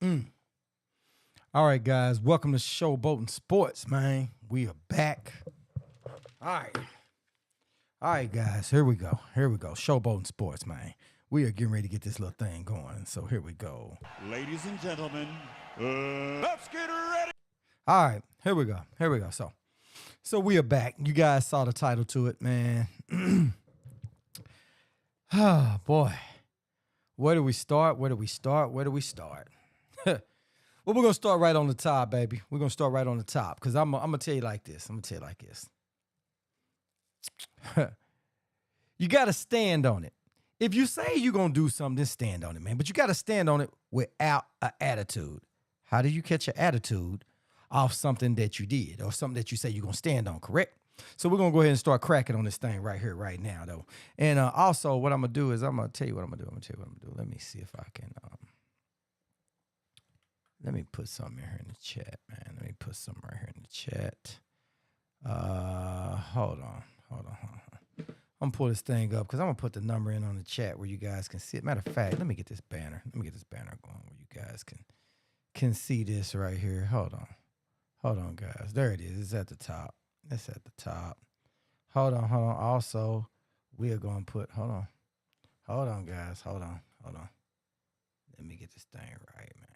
Mm. All right, guys. Welcome to Showboating Sports, man. We are back. All right. All right, guys. Here we go. Showboating Sports, man. We are getting ready to get this little thing going. So here we go. Ladies and gentlemen, let's get ready. All right. Here we go. So we are back. You guys saw the title to it, man. Oh, boy. Where do we start? Well, we're going to start right on the top, baby. We're going to start right on the top because I'm going to tell you like this. You got to stand on it. If you say you're going to do something, then stand on it, man. But you got to stand on it without an attitude. How do you catch your attitude off something that you did or something that you say you're going to stand on, correct? So we're going to go ahead and start cracking on this thing right here, right now, though. And also what I'm going to do is I'm going to tell you what I'm going to do. Let me see if I can... Let me put something here in the chat, man. Let me put something right here in the chat. Hold on. I'm going to pull this thing up because I'm going to put the number in on the chat where you guys can see it. Matter of fact, let me get this banner. Going where you guys can see this right here. Hold on, guys. There it is. It's at the top. Hold on. Also, we are going to put, hold on, guys. Hold on. Let me get this thing right, man.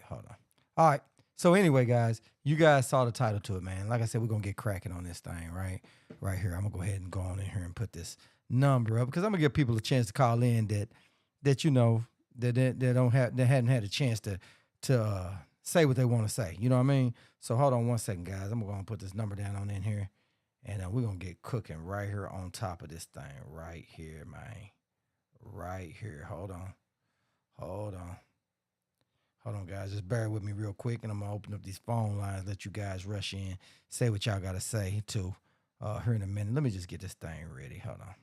Hold on. All right. So anyway, guys, you guys saw the title to it, man. Like I said, we're going to get cracking on this thing, right? Right here. I'm going to go ahead and go on in here and put this number up because I'm going to give people a chance to call in that you know, that hadn't had a chance to say what they want to say. You know what I mean? So hold on one second, guys. I'm going to put this number down on in here, and we're going to get cooking right here on top of this thing right here, man. Right here. Hold on, guys. Just bear with me real quick, and I'm going to open up these phone lines, let you guys rush in, say what y'all got to say, too, here in a minute. Let me just get this thing ready. Hold on.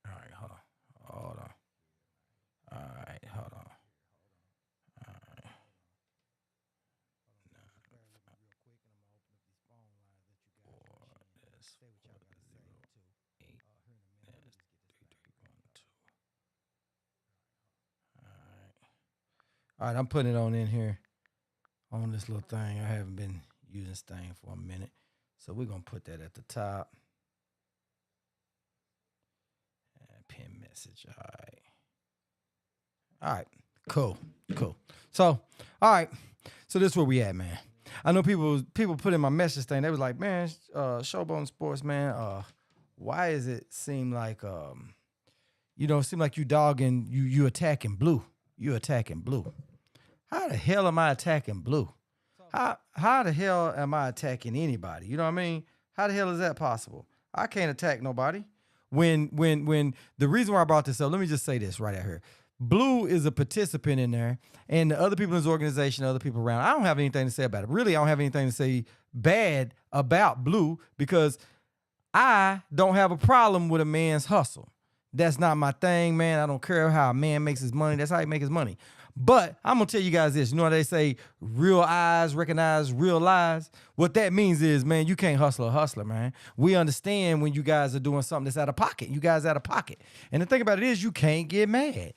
All right, hold on. All right. All right, I'm putting it on in here on this little thing. I haven't been using this thing for a minute. So we're going to put that at the top. And pin message. All right. Cool. So, all right. So this is where we at, man. I know people put in my message thing. They was like, man, Showboating Sports, man, why is it seem like, seem like you dogging, you attacking Blue. You attacking Blue. How the hell am I attacking Blue? How the hell am I attacking anybody? You know what I mean? How the hell is that possible? I can't attack nobody. When the reason why I brought this up, let me just say this right out here. Blue is a participant in there, and the other people in his organization, other people around, I don't have anything to say about it. Really, I don't have anything to say bad about Blue because I don't have a problem with a man's hustle. That's not my thing, man. I don't care how a man makes his money. That's how he makes his money. But I'm going to tell you guys this. You know how they say real eyes recognize real lies? What that means is, man, you can't hustle a hustler, man. We understand when you guys are doing something that's out of pocket. You guys out of pocket. And the thing about it is you can't get mad.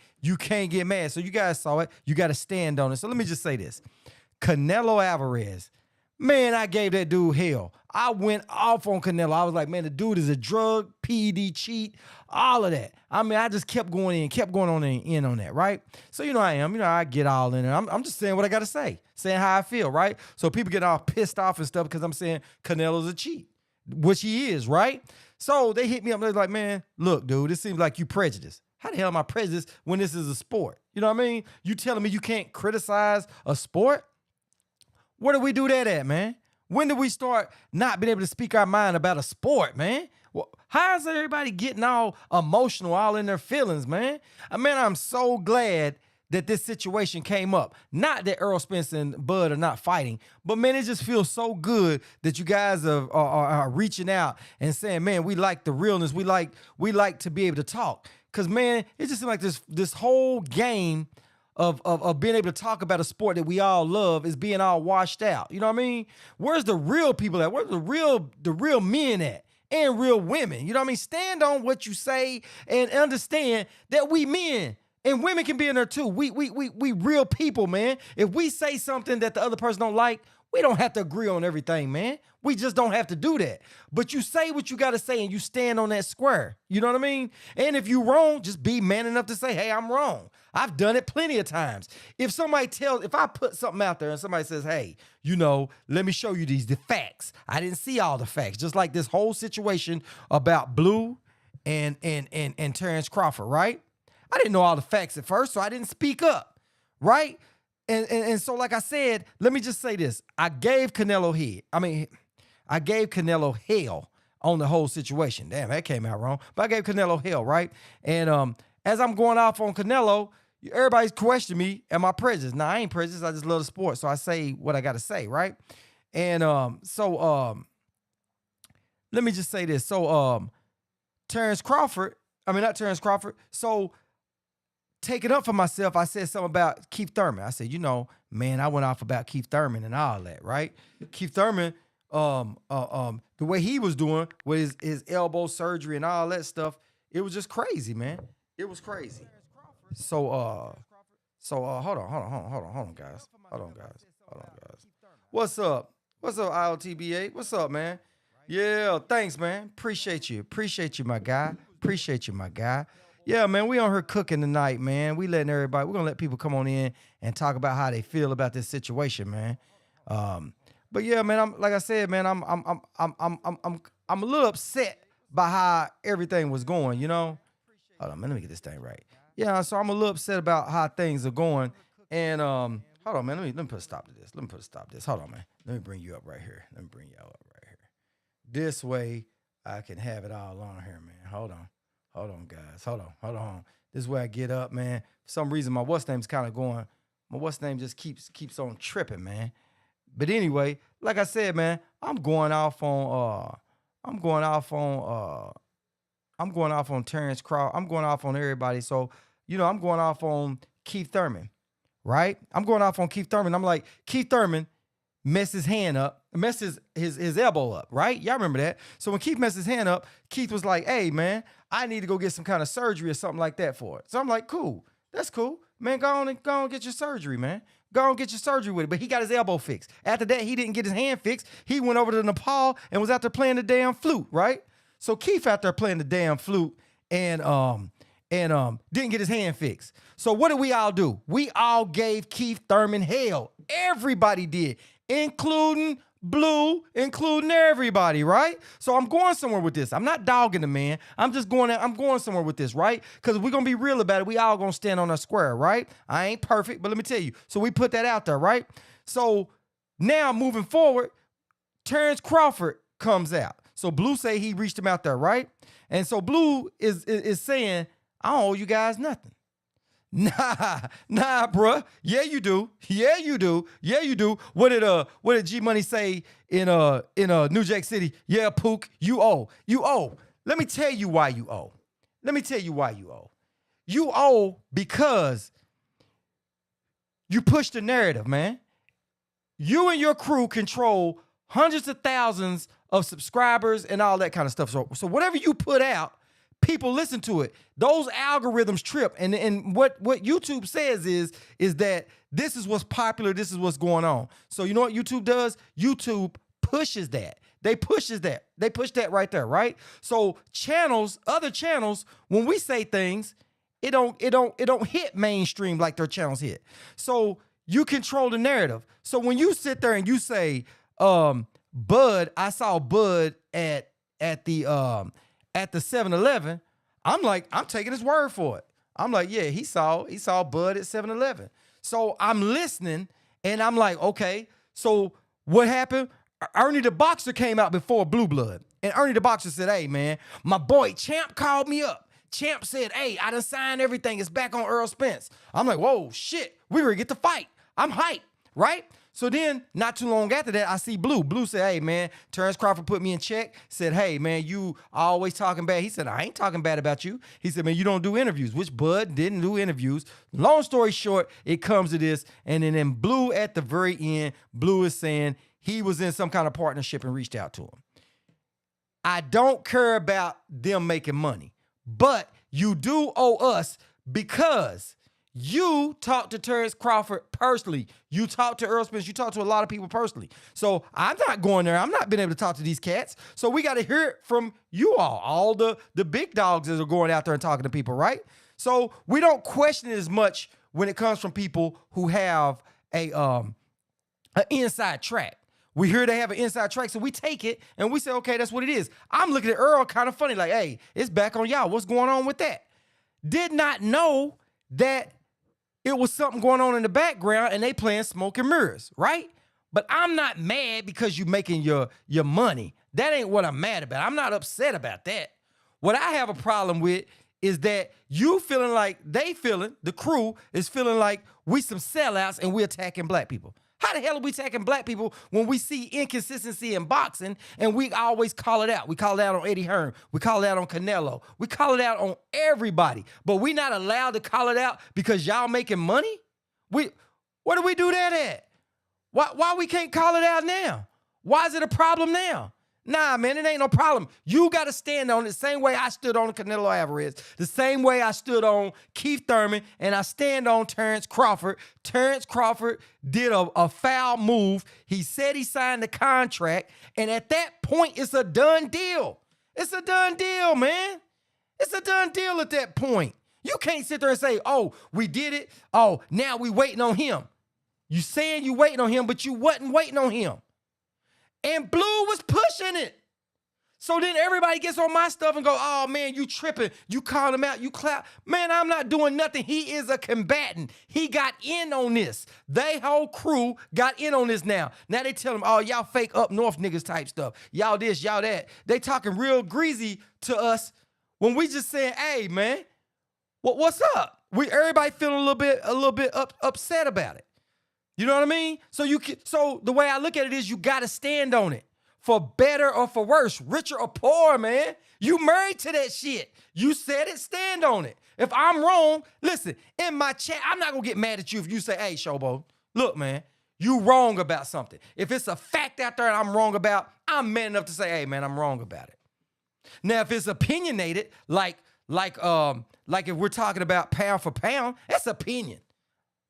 So you guys saw it. You got to stand on it. So let me just say this. Canelo Alvarez. Man, I gave that dude hell. I went off on Canelo. I was like, man, the dude is a drug, PED cheat, all of that. I mean, I just kept going in on that, right? So you know I am. You know, I get all in there. I'm just saying what I got to say, saying how I feel, right? So people get all pissed off and stuff because I'm saying Canelo's a cheat, which he is, right? So they hit me up. They're like, man, look, dude, it seems like you prejudiced. How the hell am I prejudiced when this is a sport? You know what I mean? You telling me you can't criticize a sport? Where do we do that at, man? When do we start not being able to speak our mind about a sport, man? Well, how is everybody getting all emotional, all in their feelings, man? I'm so glad that this situation came up. Not that Earl Spence and Bud are not fighting, but, man, it just feels so good that you guys are reaching out and saying, man, we like the realness. We like to be able to talk. Because, man, it just seems like this whole game of being able to talk about a sport that we all love is being all washed out. You know what I mean? Where's the real people at? Where's the real men at? and real women. You know what I mean? Stand on what you say and understand that we men and women can be in there too. We real people, man. If we say something that the other person don't like, we don't have to agree on everything, man. We just don't have to do that. But you say what you got to say and you stand on that square. You know what I mean? And if you're wrong, just be man enough to say, hey, I'm wrong. I've done it plenty of times. If I put something out there and somebody says, hey, let me show you the facts. I didn't see all the facts. Just like this whole situation about Blue and Terence Crawford, right? I didn't know all the facts at first, so I didn't speak up, right? And so, like I said, let me just say this. I gave Canelo hell on the whole situation. Damn, that came out wrong. But I gave Canelo hell, right? And as I'm going off on Canelo, everybody's questioning me, am I prejudiced? Nah, I ain't prejudiced. I just love the sport. So I say what I got to say, right? And let me just say this. So not Terence Crawford. So taking up for myself, I said something about Keith Thurman. I said, man, I went off about Keith Thurman and all that, right? Keith Thurman, the way he was doing with his elbow surgery and all that stuff, it was just crazy, man. It was crazy. So hold on, guys. What's up, IOTBA? What's up, man? Yeah, thanks, man. Appreciate you, my guy. Yeah, man, we on here cooking tonight, man. We're gonna let people come on in and talk about how they feel about this situation, man. But yeah, man, I'm a little upset by how everything was going, Hold on, man, let me get this thing right. Yeah, so I'm a little upset about how things are going. And hold on, man, let me put a stop to this. Hold on, man. Let me bring you up right here. This way I can have it all on here, man. Hold on, guys. Hold on. This is where I get up, man. For some reason, my what's name's kind of going. My what's name just keeps on tripping, man. But anyway, like I said, man, I'm going off on Terence Crawford. I'm going off on everybody. So, I'm going off on Keith Thurman, right? I'm going off on Keith Thurman. I'm like, Keith Thurman messed his elbow up, right? Y'all remember that? So when Keith messed his hand up, Keith was like, hey, man, I need to go get some kind of surgery or something like that for it. So I'm like, cool. That's cool. Man, go on and get your surgery, man. Go on and get your surgery with it. But he got his elbow fixed. After that, he didn't get his hand fixed. He went over to Nepal and was out there playing the damn flute, right? So Keith out there playing the damn flute and didn't get his hand fixed. So what did we all do? We all gave Keith Thurman hell. Everybody did, including Blue, including everybody, right? So I'm going somewhere with this. I'm not dogging the man. I'm going somewhere with this, right? Because we're going to be real about it. We all going to stand on a square, right? I ain't perfect, but let me tell you. So we put that out there, right? So now moving forward, Terence Crawford comes out. So Blue say he reached him out there, right? And so Blue is saying, I don't owe you guys nothing. Nah, bruh. Yeah, you do. What did G Money say in New Jack City? Yeah, Pook, you owe. Let me tell you why you owe. You owe because you push the narrative, man. You and your crew control hundreds of thousands of subscribers and all that kind of stuff. So whatever you put out, people listen to it. Those algorithms trip. And what YouTube says is that this is what's popular, this is what's going on. So you know what YouTube does? YouTube pushes that. They push that right there, right? So other channels, when we say things, it don't hit mainstream like their channels hit. So you control the narrative. So when you sit there and you say, Bud, I saw Bud at the 7-Eleven, I'm taking his word for it. I'm like, yeah, he saw Bud at 7-Eleven. So I'm listening and I'm like, okay, so what happened? Ernie the Boxer came out before Blue Blood. And Ernie the Boxer said, hey, man, my boy Champ called me up. Champ said, hey, I done signed everything. It's back on Earl Spence. I'm like, whoa, shit, we ready to get the fight. I'm hyped, right? So then, not too long after that, I see Blue. Blue said, hey, man, Terence Crawford put me in check. Said, hey, man, you always talking bad. He said, I ain't talking bad about you. He said, man, you don't do interviews, which Bud didn't do interviews. Long story short, it comes to this. And then Blue at the very end, Blue is saying he was in some kind of partnership and reached out to him. I don't care about them making money, but you do owe us because you talked to Terence Crawford personally. You talked to Earl Spence. You talked to a lot of people personally. So I'm not going there. I'm not being able to talk to these cats. So we got to hear it from you all the big dogs that are going out there and talking to people, right? So we don't question it as much when it comes from people who have an inside track. We hear they have an inside track, so we take it and we say, okay, that's what it is. I'm looking at Earl kind of funny, like, hey, it's back on y'all. What's going on with that? Did not know that it was something going on in the background and they playing smoke and mirrors, right? But I'm not mad because you making your money. That ain't what I'm mad about. I'm not upset about that. What I have a problem with is that you feeling like the crew is feeling like we some sellouts and we attacking black people. How the hell are we attacking black people when we see inconsistency in boxing and we always call it out? We call it out on Eddie Hearn. We call it out on Canelo. We call it out on everybody. But we not allowed to call it out because y'all making money? Where do we do that at? Why we can't call it out now? Why is it a problem now? Nah, man, it ain't no problem. You got to stand on it the same way I stood on Canelo Alvarez, the same way I stood on Keith Thurman, and I stand on Terence Crawford. Terence Crawford did a foul move. He said he signed the contract, and at that point, it's a done deal. It's a done deal, man. It's a done deal at that point. You can't sit there and say, oh, we did it. Oh, now we waiting on him. You saying you waiting on him, but you wasn't waiting on him. And Blue was pushing it. So then everybody gets on my stuff and go, oh, man, you tripping. You called him out. You clap. Man, I'm not doing nothing. He is a combatant. He got in on this. They whole crew got in on this now. Now they tell him, oh, y'all fake up north niggas type stuff. Y'all this, y'all that. They talking real greasy to us when we just saying, hey, man, what's up? Everybody feeling a little bit upset about it. You know what I mean? So the way I look at it is you got to stand on it for better or for worse, richer or poor, man. You married to that shit. You said it, stand on it. If I'm wrong, listen, in my chat, I'm not going to get mad at you if you say, hey, Showbo, look, man, you wrong about something. If it's a fact out there and I'm wrong about, I'm man enough to say, hey, man, I'm wrong about it. Now, if it's opinionated, like if we're talking about pound for pound, that's opinion.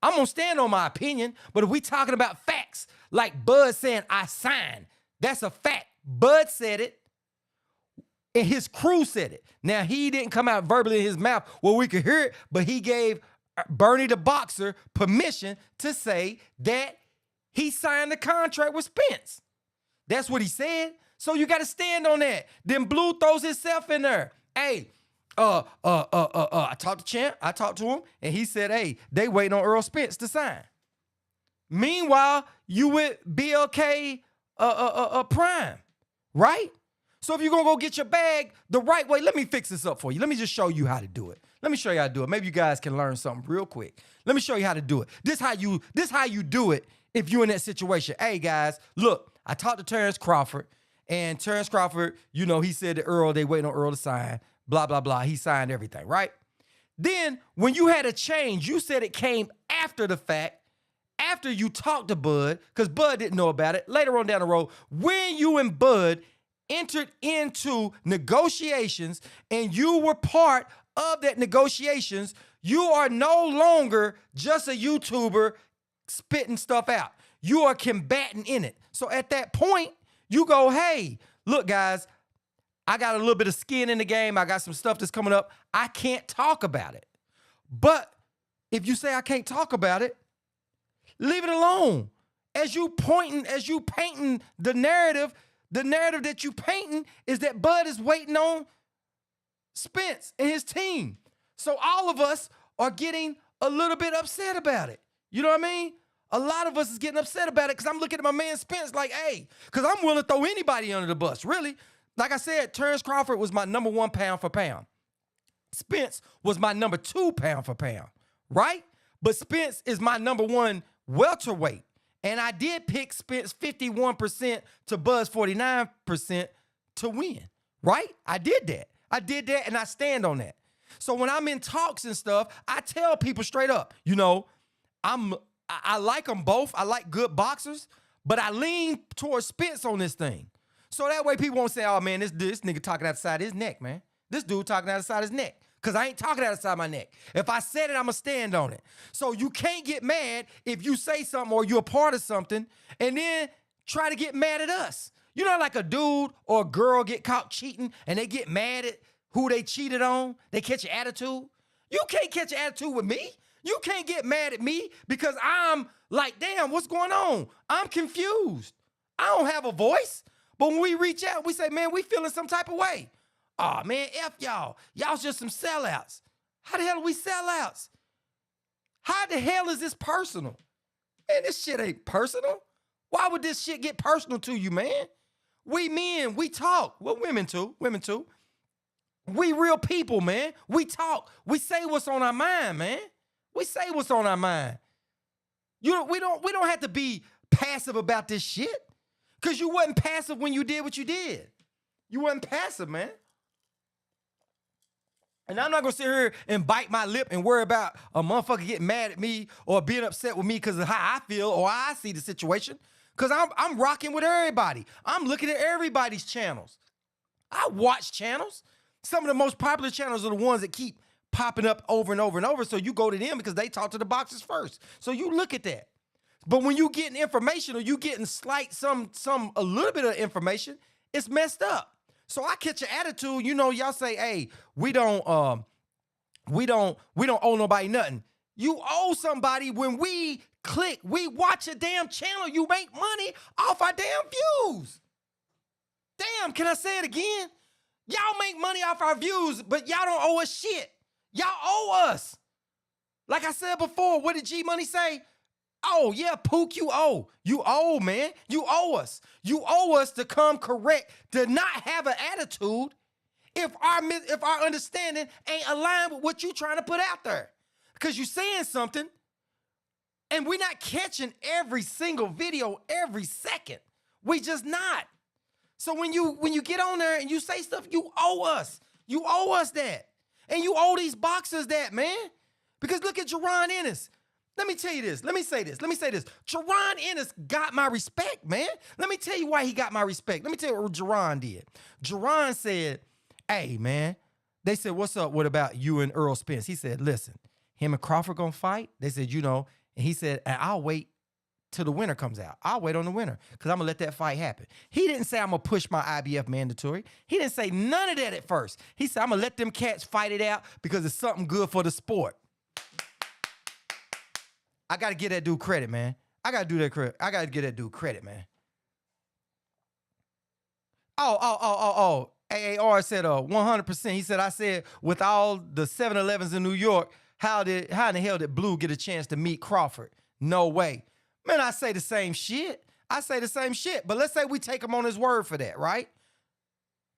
I'm going to stand on my opinion, but if we talking about facts, like Bud saying, I signed, that's a fact. Bud said it, and his crew said it. Now, he didn't come out verbally in his mouth where we could hear it, but he gave Bernie the boxer permission to say that he signed the contract with Spence. That's what he said. So you got to stand on that. Then Blue throws himself in there. Hey, I talked to Champ. I talked to him, and he said, hey, they waiting on Earl Spence to sign. Meanwhile, you with BLK Prime, right? So if you're going to go get your bag the right way, let me fix this up for you. Let me just show you how to do it. Let me show you how to do it. Maybe you guys can learn something real quick. Let me show you how to do it. This how you do it if you're in that situation. Hey, guys, look, I talked to Terence Crawford, and Terence Crawford, you know, he said to Earl, they waiting on Earl to sign. Blah, blah, blah. He signed everything, right? Then when you had a change, you said it came after the fact, after you talked to Bud, because Bud didn't know about it. Later on down the road, when you and Bud entered into negotiations and you were part of that negotiations, you are no longer just a YouTuber spitting stuff out. You are combating in it. So at that point, you go, hey, look, guys, I got a little bit of skin in the game. I got some stuff that's coming up. I can't talk about it. But if you say I can't talk about it, leave it alone. As you painting the narrative that you painting is that Bud is waiting on Spence and his team. So all of us are getting a little bit upset about it. You know what I mean? A lot of us is getting upset about it because I'm looking at my man Spence like, hey, because I'm willing to throw anybody under the bus, really. Like I said, Terence Crawford was my number 1 pound for pound. Spence was my number 2 pound for pound, right? But Spence is my number 1 welterweight. And I did pick Spence 51% to Bud's 49% to win, right? I did that. And I stand on that. So when I'm in talks and stuff, I tell people straight up, you know, I like them both. I like good boxers, but I lean towards Spence on this thing. So that way people won't say, oh, man, this nigga talking outside his neck, man. This dude talking outside his neck. Because I ain't talking outside my neck. If I said it, I'm going to stand on it. So you can't get mad if you say something or you're a part of something and then try to get mad at us. You know, like a dude or a girl get caught cheating and they get mad at who they cheated on. They catch an attitude. You can't catch an attitude with me. You can't get mad at me because I'm like, damn, what's going on? I'm confused. I don't have a voice. But when we reach out, we say, man, we feeling some type of way. Oh, man, F y'all. Y'all's just some sellouts. How the hell are we sellouts? How the hell is this personal? Man, this shit ain't personal. Why would this shit get personal to you, man? We men, we talk. Well, women too. We real people, man. We talk. We say what's on our mind, man. We say what's on our mind. We don't have to be passive about this shit. Because you wasn't passive when you did what you did. You wasn't passive, man. And I'm not going to sit here and bite my lip and worry about a motherfucker getting mad at me or being upset with me because of how I feel or how I see the situation. Because I'm rocking with everybody. I'm looking at everybody's channels. I watch channels. Some of the most popular channels are the ones that keep popping up over and over and over. So you go to them because they talk to the boxers first. So you look at that. But when you getting information or you getting a little bit of information, it's messed up. So I catch an attitude, you know, y'all say, hey, we don't owe nobody nothing. You owe somebody when we watch a damn channel, you make money off our damn views. Damn, can I say it again? Y'all make money off our views, but y'all don't owe us shit. Y'all owe us. Like I said before, what did G Money say? Oh, yeah, Pook, you owe. You owe, man. You owe us. You owe us to come correct, to not have an attitude if our understanding ain't aligned with what you trying to put out there. Because you saying something, and we're not catching every single video every second. We just not. So when you get on there and you say stuff, you owe us. You owe us that. And you owe these boxers that, man. Because look at Jaron Ennis. Let me tell you this. Let me say this. Jaron Ennis got my respect, man. Let me tell you why he got my respect. Let me tell you what Jaron did. Jaron said, hey, man. They said, what's up? What about you and Earl Spence? He said, listen, him and Crawford gonna fight? They said, you know. And he said, I'll wait till the winner comes out. I'll wait on the winner because I'm going to let that fight happen. He didn't say I'm going to push my IBF mandatory. He didn't say none of that at first. He said, I'm going to let them cats fight it out because it's something good for the sport. I got to give that dude credit, man. I got to do that credit. I got to give that dude credit, man. AAR said 100%. He said, I said, with all the 7-Elevens in New York, how in the hell did Blue get a chance to meet Crawford? No way. Man, I say the same shit. But let's say we take him on his word for that, right?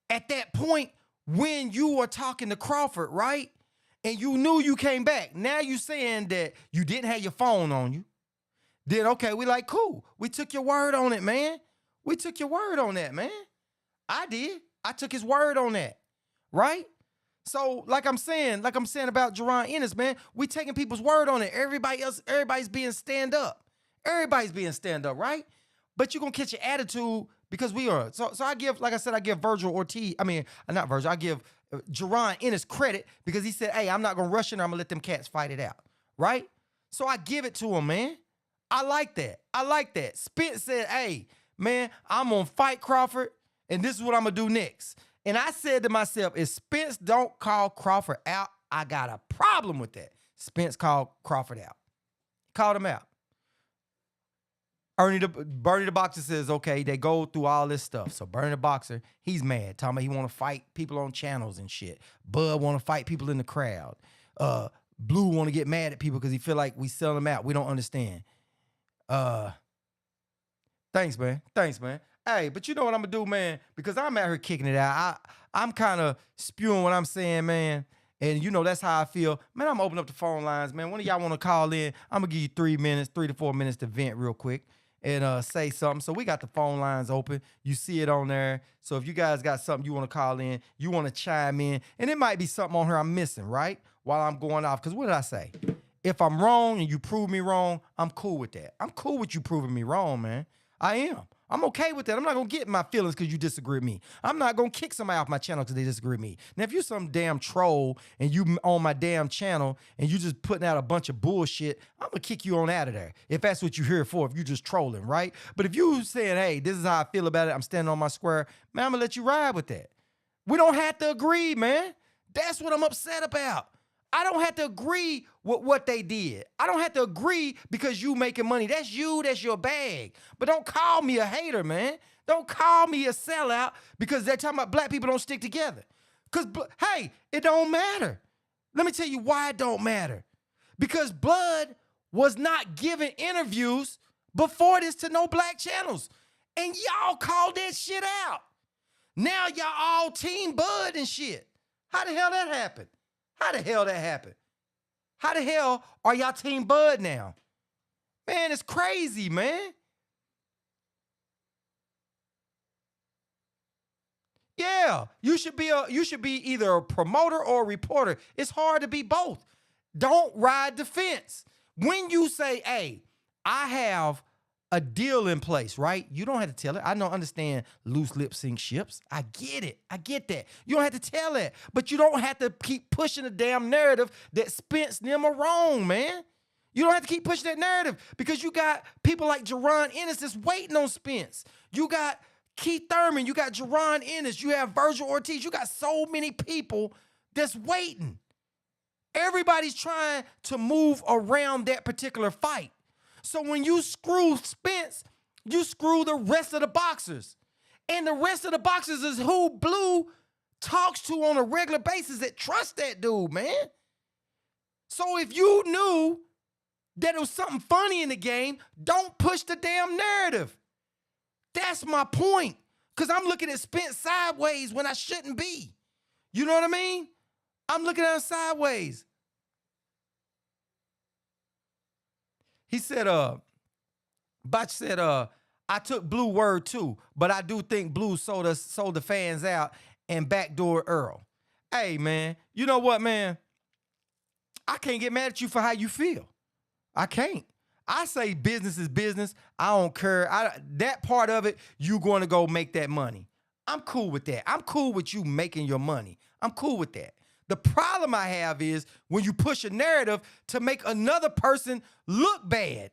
At that point, when you were talking to Crawford, right? And you knew you came back. Now you saying that you didn't have your phone on you. Then, okay, we like, cool. We took your word on it, man. We took your word on that, man. I did. I took his word on that, right? So, like I'm saying about Jaron Ennis, man, we taking people's word on it. Everybody's being stand up. Everybody's being stand up, right? But you're going to catch your attitude because we are. So I give, like I said, I give Virgil Ortiz, not Virgil, I give Jaron Ennis credit because he said, hey, I'm not going to rush in there. I'm going to let them cats fight it out, right? So I give it to him, man. I like that. Spence said, hey, man, I'm going to fight Crawford, and this is what I'm going to do next. And I said to myself, if Spence don't call Crawford out, I got a problem with that. Spence called Crawford out. Called him out. Bernie the Boxer says, okay, they go through all this stuff. So Bernie the Boxer, he's mad. Talking about he want to fight people on channels and shit. Bud want to fight people in the crowd. Blue want to get mad at people because he feel like we sell them out. We don't understand. Thanks, man. Hey, but you know what I'm going to do, man? Because I'm out here kicking it out. I'm kind of spewing what I'm saying, man. And, you know, that's how I feel. Man, I'm going to open up the phone lines, man. One of y'all want to call in, I'm going to give you 3 to 4 minutes to vent real quick and say something. So we got the phone lines open. You see it on there. So if you guys got something you want to call in, you want to chime in, and it might be something on here I'm missing, right? While I'm going off. Because what did I say? If I'm wrong and you prove me wrong, I'm cool with that. I'm cool with you proving me wrong, man. I am. I'm okay with that. I'm not going to get in my feelings because you disagree with me. I'm not going to kick somebody off my channel because they disagree with me. Now, if you're some damn troll and you on my damn channel and you just putting out a bunch of bullshit, I'm going to kick you on out of there if that's what you're here for, if you're just trolling, right? But if you saying, hey, this is how I feel about it, I'm standing on my square, man, I'm going to let you ride with that. We don't have to agree, man. That's what I'm upset about. I don't have to agree with what they did. I don't have to agree because you making money. That's you, that's your bag. But don't call me a hater, man. Don't call me a sellout because they're talking about black people don't stick together. Because, hey, it don't matter. Let me tell you why it don't matter. Because Blood was not giving interviews before this to no black channels. And y'all called that shit out. Now y'all all Team Bud and shit. How the hell that happened? How the hell that happened? How the hell are y'all Team Bud now? Man, it's crazy, man. Yeah, you should be either a promoter or a reporter. It's hard to be both. Don't ride the fence. When you say, hey, I have a deal in place, right? You don't have to tell it. I don't understand loose lip sync ships. I get it. I get that. You don't have to tell it. But you don't have to keep pushing the damn narrative that Spence and them are wrong, man. You don't have to keep pushing that narrative because you got people like Jerron Ennis that's waiting on Spence. You got Keith Thurman. You got Jerron Ennis. You have Virgil Ortiz. You got so many people that's waiting. Everybody's trying to move around that particular fight. So when you screw Spence, you screw the rest of the boxers. And the rest of the boxers is who Blue talks to on a regular basis that trust that dude, man. So if you knew that it was something funny in the game, don't push the damn narrative. That's my point. Because I'm looking at Spence sideways when I shouldn't be. You know what I mean? I'm looking at him sideways. He said, Botch said, I took Blue word too, but I do think Blue sold the fans out and backdoored Earl. Hey, man, you know what, man? I can't get mad at you for how you feel. I can't. I say business is business. I don't care. That part of it, you going to go make that money. I'm cool with that. I'm cool with you making your money. I'm cool with that. The problem I have is when you push a narrative to make another person look bad,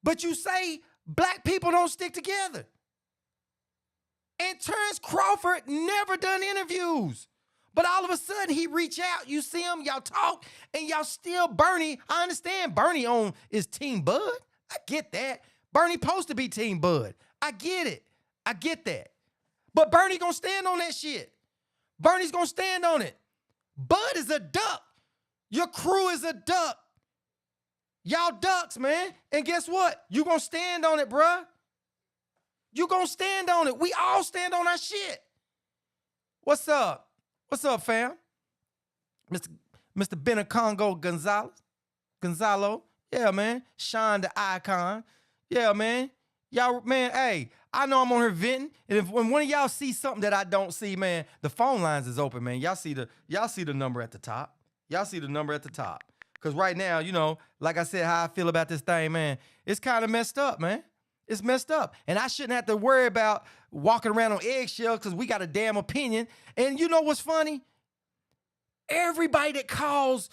but you say black people don't stick together. And Terence Crawford never done interviews. But all of a sudden, he reach out, you see him, y'all talk, and y'all still Bernie. I understand Bernie is Team Bud. I get that. Bernie supposed to be Team Bud. I get it. I get that. But Bernie gonna stand on that shit. Bernie's gonna stand on it. Bud is a duck. Your crew is a duck. Y'all ducks, man. And guess what? You gonna stand on it, bruh. You gonna stand on it. We all stand on our shit. What's up? What's up, fam? Mr. Benacongo Gonzalo. Yeah, man. Sean the icon. Yeah, man. Y'all, man, hey, I know I'm on here venting. And when one of y'all see something that I don't see, man, the phone lines is open, man. Y'all see the number at the top. Y'all see the number at the top. Because right now, you know, like I said, how I feel about this thing, man, it's kind of messed up, man. It's messed up. And I shouldn't have to worry about walking around on eggshells because we got a damn opinion. And you know what's funny? Everybody that calls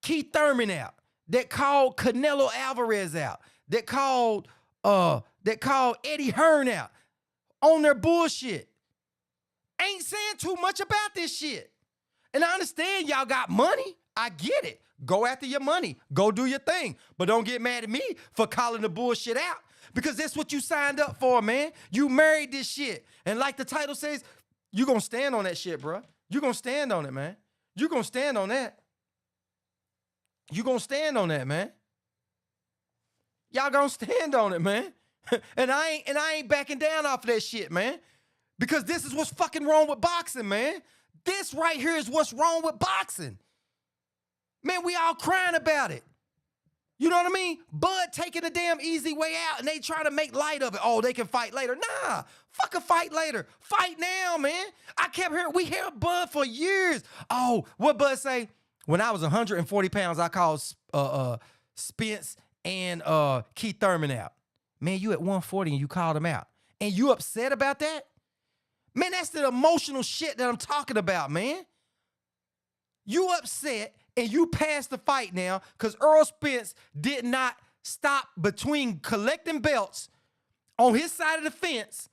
Keith Thurman out, that called Canelo Alvarez out, that called Eddie Hearn out on their bullshit ain't saying too much about this shit. And I understand y'all got money. I get it. Go after your money. Go do your thing. But don't get mad at me for calling the bullshit out. Because that's what you signed up for, man. You married this shit. And like the title says, you gonna stand on that shit, bro. You gonna stand on it, man. You gonna stand on that. You gonna stand on that, man. Y'all gonna stand on it, man. and I ain't backing down off of that shit, man. Because this is what's fucking wrong with boxing, man. This right here is what's wrong with boxing. Man, we all crying about it. You know what I mean? Bud taking the damn easy way out and they trying to make light of it. Oh, they can fight later. Nah, fuck a fight later. Fight now, man. I kept hearing, we hear Bud for years. Oh, what Bud say? When I was 140 pounds, I called Spence and Keith Thurman out. Man, you at 140 and you called him out. and you upset about that? Man, that's the emotional shit that I'm talking about, man. You upset and you passed the fight now because Earl Spence did not stop between collecting belts on his side of the fence,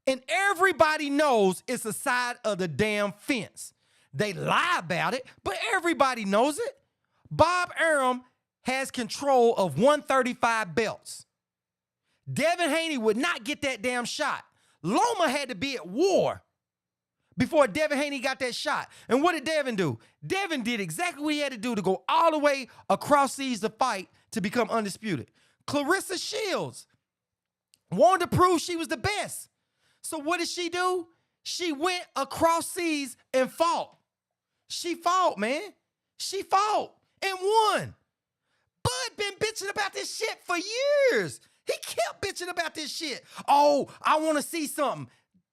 and everybody knows it's a side of the damn fence. They lie about it, but everybody knows it. Bob Arum has control of 135 belts. Devin Haney would not get that damn shot. Loma had to be at war before Devin Haney got that shot. And what did Devin do? Devin did exactly what he had to do to go all the way across seas to fight to become undisputed. Clarissa Shields wanted to prove she was the best. So what did she do? She went across seas and fought. She fought, man. She fought and won. Bud been bitching about this shit for years. He kept bitching about this shit. Oh, I want to see something.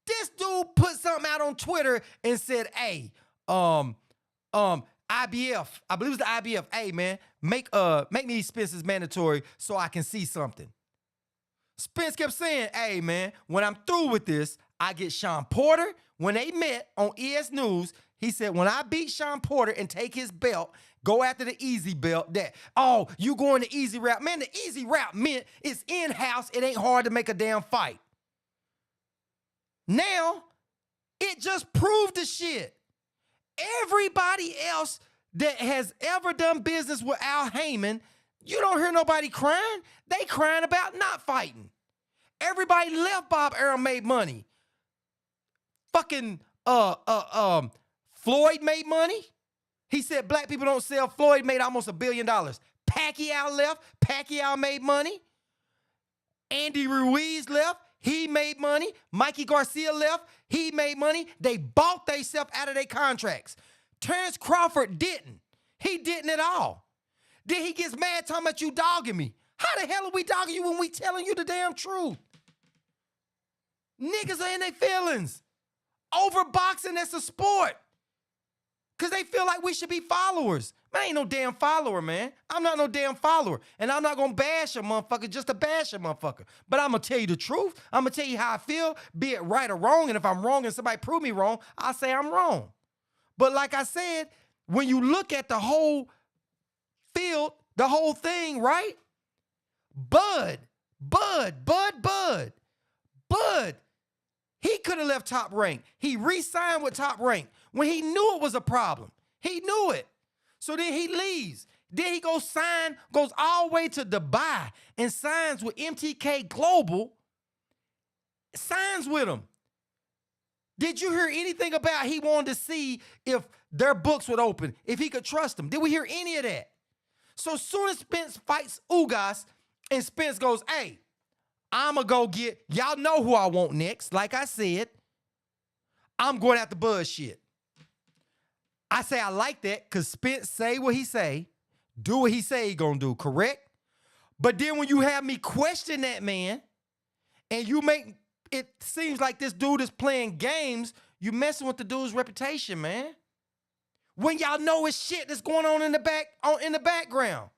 This dude put something out on Twitter and said, hey, IBF, I believe it's the IBF. Hey, man, make me Spence's mandatory so I can see something. Spence kept saying, hey, man, when I'm through with this, I get Sean Porter. When they met on ES News, he said, when I beat Sean Porter and take his belt, go after the easy belt. That, oh, you going the easy route. Man, the easy route meant it's in-house. It ain't hard to make a damn fight. Now, it just proved the shit. Everybody else that has ever done business with Al Heyman, you don't hear nobody crying. They crying about not fighting. Everybody left Bob Arum made money. Fucking Floyd made money. He said black people don't sell. Floyd made almost $1 billion. Pacquiao left. Pacquiao made money. Andy Ruiz left. He made money. Mikey Garcia left. He made money. They bought themselves out of their contracts. Terence Crawford didn't. He didn't at all. Then he gets mad talking about you dogging me. How the hell are we dogging you when we telling you the damn truth? Niggas are in their feelings. Over boxing, that's a sport. Because they feel like we should be followers. Man, I ain't no damn follower, man. I'm not no damn follower. And I'm not going to bash a motherfucker just to bash a motherfucker. But I'm going to tell you the truth. I'm going to tell you how I feel, be it right or wrong. And if I'm wrong and somebody prove me wrong, I'll say I'm wrong. But like I said, when you look at the whole field, the whole thing, right? Bud, he could have left Top Rank. He re-signed with Top Rank when he knew it was a problem. He knew it. So then he leaves. Then he goes all the way to Dubai and signs with MTK Global. Signs with him. Did you hear anything about he wanted to see if their books would open, if he could trust them? Did we hear any of that? So soon as Spence fights Ugas and Spence goes, hey, I'm going to go get, y'all know who I want next. Like I said, I'm going after Bud shit. I say I like that because Spence say what he say, do what he say he going to do, correct? But then when you have me question that man and you make it seems like this dude is playing games, you messing with the dude's reputation, man. When y'all know it's shit that's going on in the background.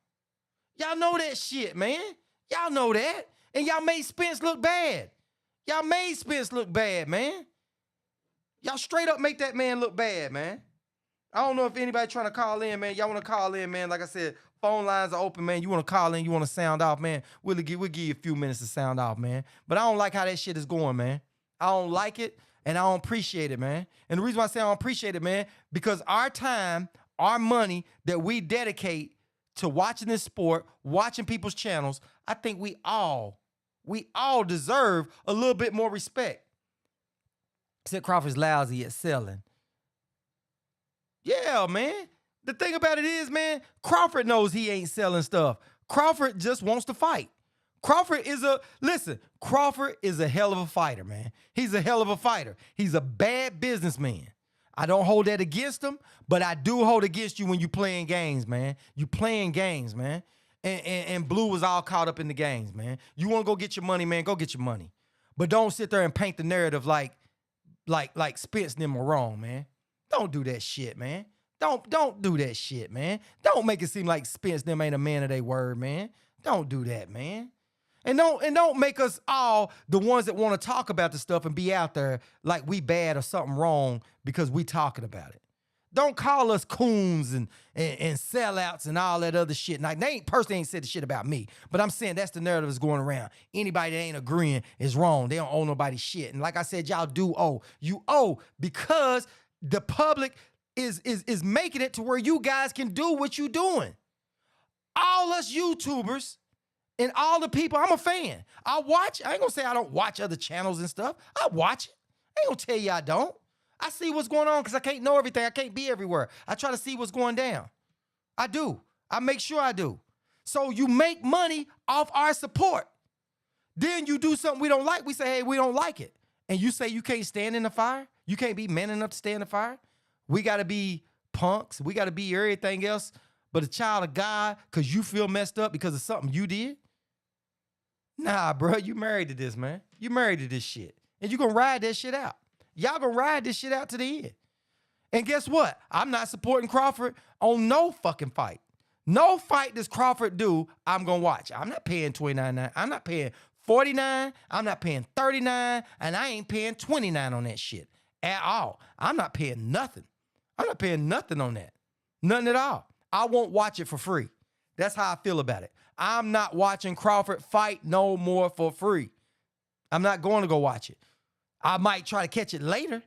Y'all know that shit, man. Y'all know that. And y'all made Spence look bad. Y'all made Spence look bad, man. Y'all straight up make that man look bad, man. I don't know if anybody trying to call in, man. Y'all want to call in, man. Like I said, phone lines are open, man. You want to call in, you want to sound off, man. We'll give you a few minutes to sound off, man. But I don't like how that shit is going, man. I don't like it, and I don't appreciate it, man. And the reason why I say I don't appreciate it, man, because our time, our money that we dedicate to watching this sport, watching people's channels, I think we all deserve a little bit more respect. Except Crawford's lousy at selling. Yeah, man. The thing about it is, man, Crawford knows he ain't selling stuff. Crawford just wants to fight. Crawford is a hell of a fighter, man. He's a hell of a fighter. He's a bad businessman. I don't hold that against him, but I do hold against you when you playing games, man. You playing games, man. And Blue was all caught up in the games, man. You want to go get your money, man, go get your money. But don't sit there and paint the narrative like Spence and them are wrong, man. Don't do that shit, man. Don't do that shit, man. Don't make it seem like Spence and them ain't a man of their word, man. Don't do that, man. And don't make us all the ones that want to talk about the stuff and be out there like we bad or something wrong because we talking about it. Don't call us coons and sellouts and all that other shit. Like, they personally ain't said the shit about me, but I'm saying that's the narrative that's going around. Anybody that ain't agreeing is wrong. They don't owe nobody shit. And like I said, y'all do owe. You owe because the public is making it to where you guys can do what you doing. All us YouTubers and all the people, I'm a fan. I watch. I ain't gonna say I don't watch other channels and stuff. I watch it. I ain't gonna tell you I don't. I see what's going on because I can't know everything. I can't be everywhere. I try to see what's going down. I do. I make sure I do. So you make money off our support. Then you do something we don't like. We say, hey, we don't like it. And you say you can't stand in the fire? You can't be man enough to stand in the fire? We got to be punks. We got to be everything else but a child of God because you feel messed up because of something you did? Nah, bro, you married to this, man. You married to this shit. And you going to ride that shit out. Y'all gonna ride this shit out to the end. And guess what? I'm not supporting Crawford on no fucking fight. No fight does Crawford do, I'm gonna watch. I'm not paying $29. I'm not paying $49. I'm not paying $39. And I ain't paying $29 on that shit at all. I'm not paying nothing. I'm not paying nothing on that. Nothing at all. I won't watch it for free. That's how I feel about it. I'm not watching Crawford fight no more for free. I'm not going to go watch it. I might try to catch it later.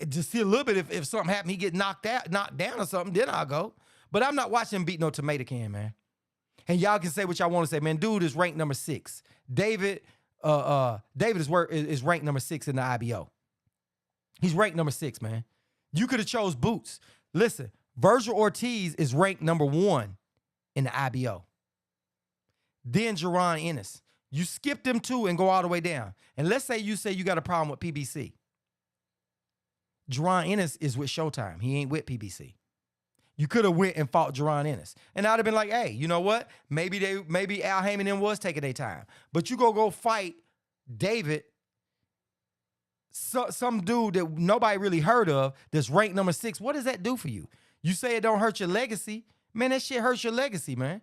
Just see a little bit if something happened, he get knocked down or something, then I'll go. But I'm not watching him beat no tomato can, man. And y'all can say what y'all want to say, man. Dude is ranked number 6. David is ranked number 6 in the IBO. He's ranked number 6, man. You could have chose Boots. Listen, Virgil Ortiz is ranked number 1 in the IBO. Then Jaron Ennis. You skip them 2 and go all the way down. And let's say you got a problem with PBC. Jaron Ennis is with Showtime. He ain't with PBC. You could have went and fought Jaron Ennis. And I'd have been like, hey, you know what? Maybe Al Heyman and them was taking their time. But you go fight David, some dude that nobody really heard of that's ranked number 6. What does that do for you? You say it don't hurt your legacy. Man, that shit hurts your legacy, man.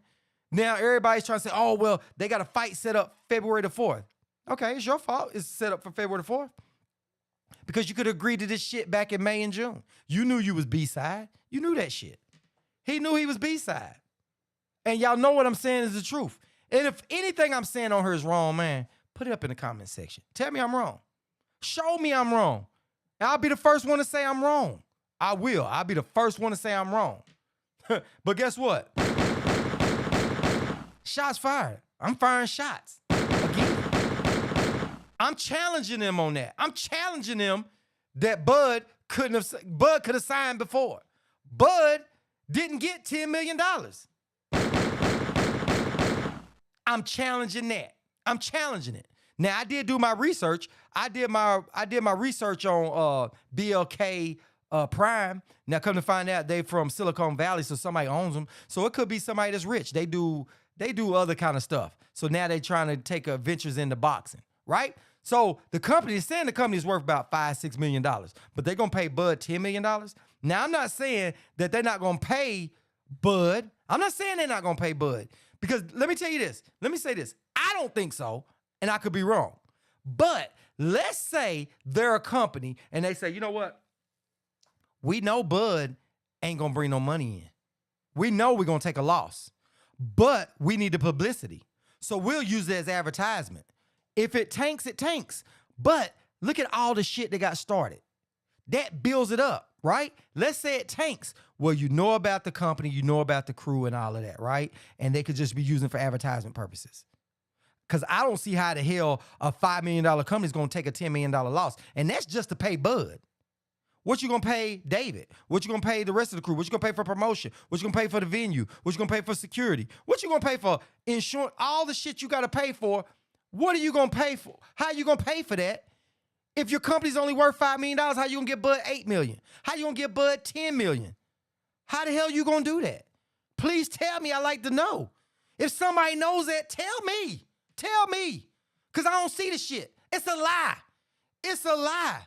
Now, everybody's trying to say, oh, well, they got a fight set up February the 4th. Okay, it's your fault. It's set up for February the 4th. Because you could agree to this shit back in May and June. You knew you was B-side. You knew that shit. He knew he was B-side. And y'all know what I'm saying is the truth. And if anything I'm saying on her is wrong, man, put it up in the comment section. Tell me I'm wrong. Show me I'm wrong. And I'll be the first one to say I'm wrong. I will. I'll be the first one to say I'm wrong. But guess what? Shots fired. I'm firing shots. Again. I'm challenging them on that. I'm challenging them that Bud could have signed before. Bud didn't get $10 million. I'm challenging that. I'm challenging it. Now, I did do my research. I did my research on BLK Prime. Now, come to find out, they from Silicon Valley, so somebody owns them. So it could be somebody that's rich. They do other kind of stuff. So now they're trying to take ventures into boxing, right? So the company is saying the company is worth about $5-6 million, but they're gonna pay Bud $10 million. Now, I'm not saying that they're not gonna pay Bud. I'm not saying they're not gonna pay Bud. Because let me tell you this. Let me say this. I don't think so, and I could be wrong. But let's say they're a company and they say, you know what? We know Bud ain't gonna bring no money in. We know we're gonna take a loss, but we need the publicity. So we'll use it as advertisement. If it tanks, it tanks. But look at all the shit that got started. That builds it up, right? Let's say it tanks. Well, you know about the company, you know about the crew and all of that, right? And they could just be using for advertisement purposes. Because I don't see how the hell a $5 million company is going to take a $10 million loss. And that's just to pay Bud. What you going to pay David? What you going to pay the rest of the crew? What you going to pay for promotion? What you going to pay for the venue? What you going to pay for security? What you going to pay for insurance? All the shit you got to pay for. What are you going to pay for? How you going to pay for that? If your company's only worth $5 million, how you going to get Bud $8 million? How you going to get Bud $10 million? How the hell you going to do that? Please tell me. I like to know. If somebody knows that, tell me. Tell me. Because I don't see the shit. It's a lie. It's a lie.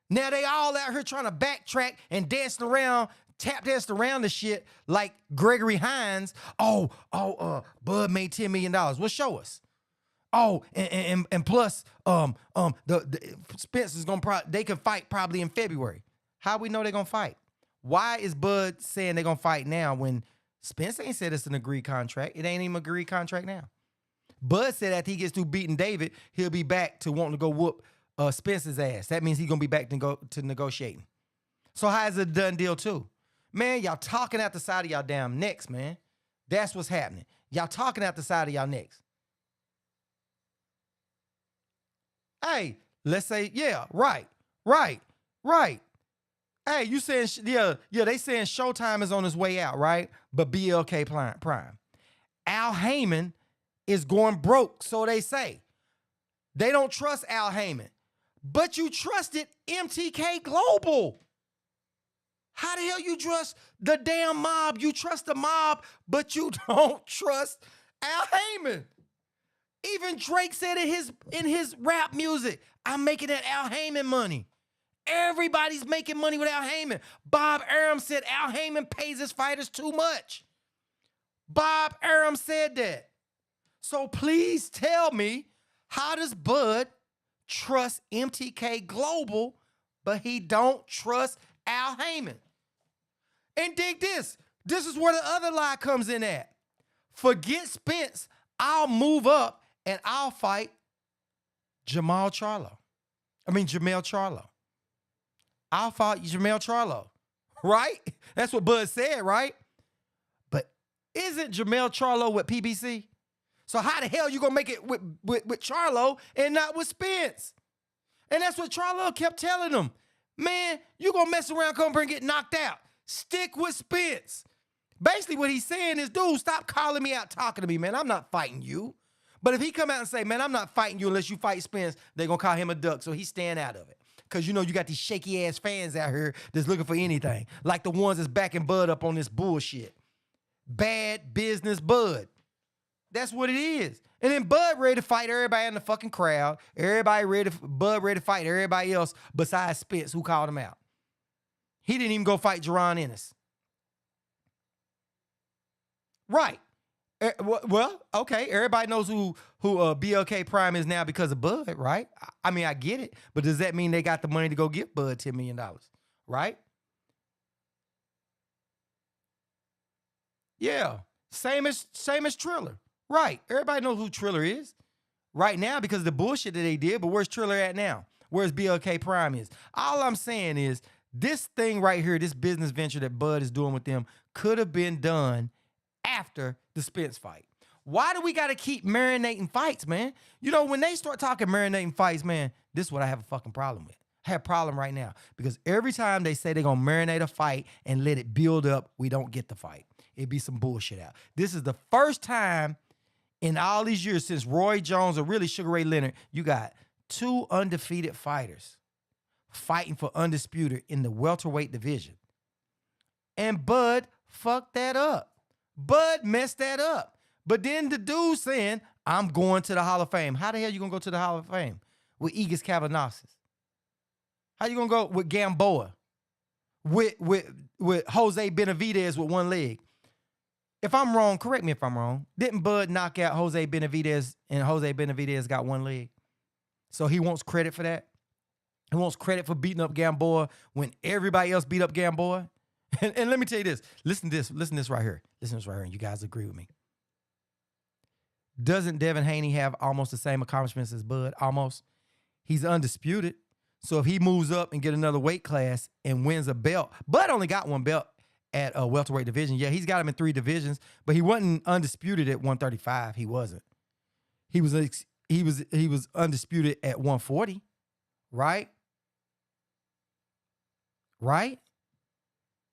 Now they all out here trying to backtrack and dancing around, tap dancing around the shit like Gregory Hines. Bud made $10 million. Well, show us. Oh, and plus, the Spence is they can fight probably in February. How we know they're gonna fight? Why is Bud saying they're gonna fight now when Spence ain't said it's an agreed contract? It ain't even an agreed contract now. Bud said after he gets through beating David, he'll be back to wanting to go whoop Spence's ass. That means he's gonna be back to negotiating. So how is it a done deal too? Man, y'all talking out the side of y'all damn necks, man. That's what's happening. Y'all talking out the side of y'all necks. Hey, let's say, yeah, right. Hey, you saying, they saying Showtime is on his way out, right? But BLK Prime. Al Heyman is going broke, so they say. They don't trust Al Heyman. But you trusted MTK Global. How the hell you trust the damn mob? You trust the mob, but you don't trust Al Heyman. Even Drake said in his rap music, I'm making that Al Heyman money. Everybody's making money with Al Heyman. Bob Arum said Al Heyman pays his fighters too much. Bob Arum said that. So please tell me, how does Bud trust MTK Global, but he don't trust Al Heyman? And dig this. This is where the other lie comes in at. Forget Spence. I'll move up and I'll fight Jamel Charlo. I'll fight Jamel Charlo, right? That's what Bud said, right? But isn't Jamel Charlo with PBC? So how the hell you gonna make it with Charlo and not with Spence? And that's what Charlo kept telling him. Man, you gonna mess around, come here and get knocked out. Stick with Spence. Basically what he's saying is, dude, stop calling me out, talking to me, man. I'm not fighting you. But if he come out and say, man, I'm not fighting you unless you fight Spence, they're going to call him a duck, so he's staying out of it. Because, you got these shaky-ass fans out here that's looking for anything, like the ones that's backing Bud up on this bullshit. Bad business Bud. That's what it is. And then Bud ready to fight everybody in the fucking crowd. Bud ready to fight everybody else besides Spence, who called him out. He didn't even go fight Jaron Ennis. Right. Well, okay. Everybody knows who BLK Prime is now because of Bud, right? I mean, I get it. But does that mean they got the money to go give Bud $10 million? Right? Yeah. Same as Triller. Right. Everybody knows who Triller is right now because of the bullshit that they did. But where's Triller at now? Where's BLK Prime is? All I'm saying is this thing right here, this business venture that Bud is doing with them could have been done after the Spence fight. Why do we got to keep marinating fights, man? When they start talking marinating fights, man, this is what I have a fucking problem with. I have a problem right now because every time they say they're going to marinate a fight and let it build up, we don't get the fight. It'd be some bullshit out. This is the first time in all these years since Roy Jones or really Sugar Ray Leonard, you got two undefeated fighters fighting for undisputed in the welterweight division. And Bud fucked that up. Bud messed that up. But then the dude saying, I'm going to the Hall of Fame. How the hell you going to go to the Hall of Fame with Igis Cavanasis? How you going to go with Gamboa? With Jose Benavidez with one leg? If I'm wrong, correct me if I'm wrong. Didn't Bud knock out Jose Benavidez and Jose Benavidez got one leg? So he wants credit for that? He wants credit for beating up Gamboa when everybody else beat up Gamboa? And let me tell you this. Listen to this right here. Listen to this right here, and you guys agree with me. Doesn't Devin Haney have almost the same accomplishments as Bud? Almost. He's undisputed. So if he moves up and get another weight class and wins a belt, Bud only got one belt at a welterweight division. Yeah, he's got him in 3 divisions, but he wasn't undisputed at 135. He wasn't. He was undisputed at 140, right? Right?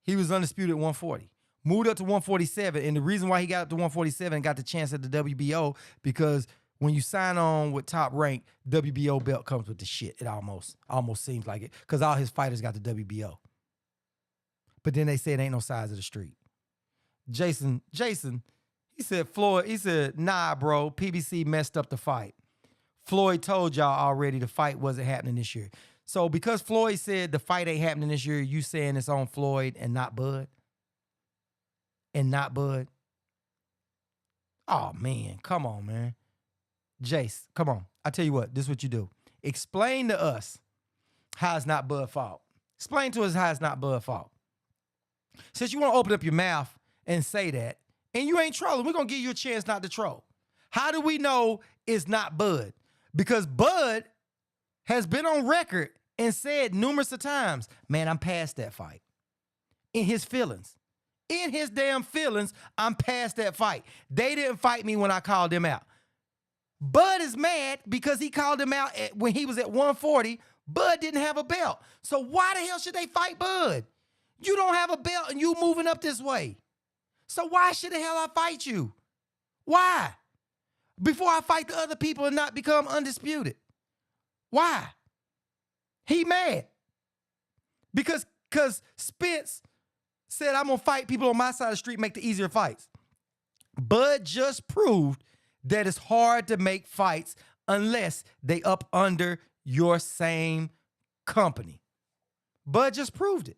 He was undisputed at 140. Moved up to 147, and the reason why he got up to 147 and got the chance at the WBO, because when you sign on with Top Rank, WBO belt comes with the shit. It almost seems like it, because all his fighters got the WBO. But then they say it ain't no size of the street. Jason, he said, nah, bro, PBC messed up the fight. Floyd told y'all already the fight wasn't happening this year. So because Floyd said the fight ain't happening this year, you saying it's on Floyd and not Bud? Oh, man, come on, man. Jace, come on. I tell you what, this is what you do. Explain to us how it's not Bud's fault. Explain to us how it's not Bud's fault. Since you want to open up your mouth and say that, and you ain't trolling, we're going to give you a chance not to troll. How do we know it's not Bud? Because Bud has been on record and said numerous of times, man, I'm past that fight. In his feelings. In his damn feelings, I'm past that fight. They didn't fight me when I called them out. Bud is mad because he called him out when he was at 140. Bud didn't have a belt. So why the hell should they fight Bud? You don't have a belt and you moving up this way. So why should the hell I fight you? Why? Before I fight the other people and not become undisputed. Why? He mad. Because Spence said, I'm going to fight people on my side of the street, make the easier fights. Bud just proved that it's hard to make fights unless they up under your same company. Bud just proved it.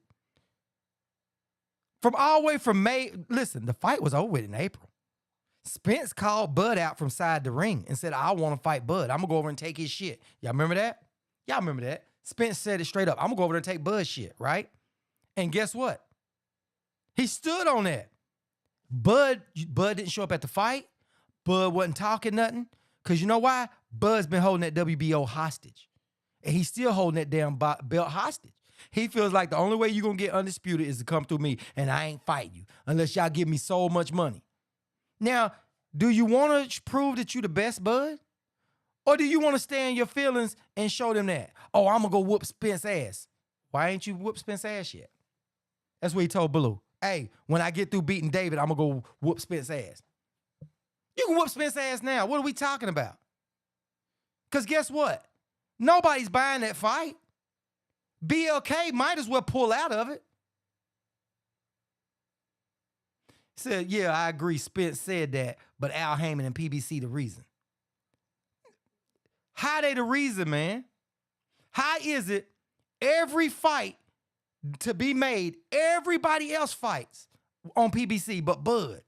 From all the way from May, listen, the fight was over with in April. Spence called Bud out from side the ring and said, I want to fight Bud. I'm going to go over and take his shit. Y'all remember that? Y'all remember that? Spence said it straight up. I'm going to go over there and take Bud's shit, right? And guess what? He stood on that. Bud didn't show up at the fight. Bud wasn't talking nothing. Because you know why? Bud's been holding that WBO hostage. And he's still holding that damn belt hostage. He feels like the only way you're going to get undisputed is to come through me, and I ain't fighting you unless y'all give me so much money. Now, do you want to prove that you the best, Bud? Or do you want to stay in your feelings and show them that? Oh, I'm going to go whoop Spence ass. Why ain't you whoop Spence ass yet? That's what he told Blue. Hey, when I get through beating David, I'm going to go whoop Spence ass. You can whoop Spence ass now. What are we talking about? Because guess what? Nobody's buying that fight. BLK might as well pull out of it. He said, yeah, I agree. Spence said that, but Al Heyman and PBC the reason. How they the reason, man? How is it every fight to be made, everybody else fights on PBC but Bud?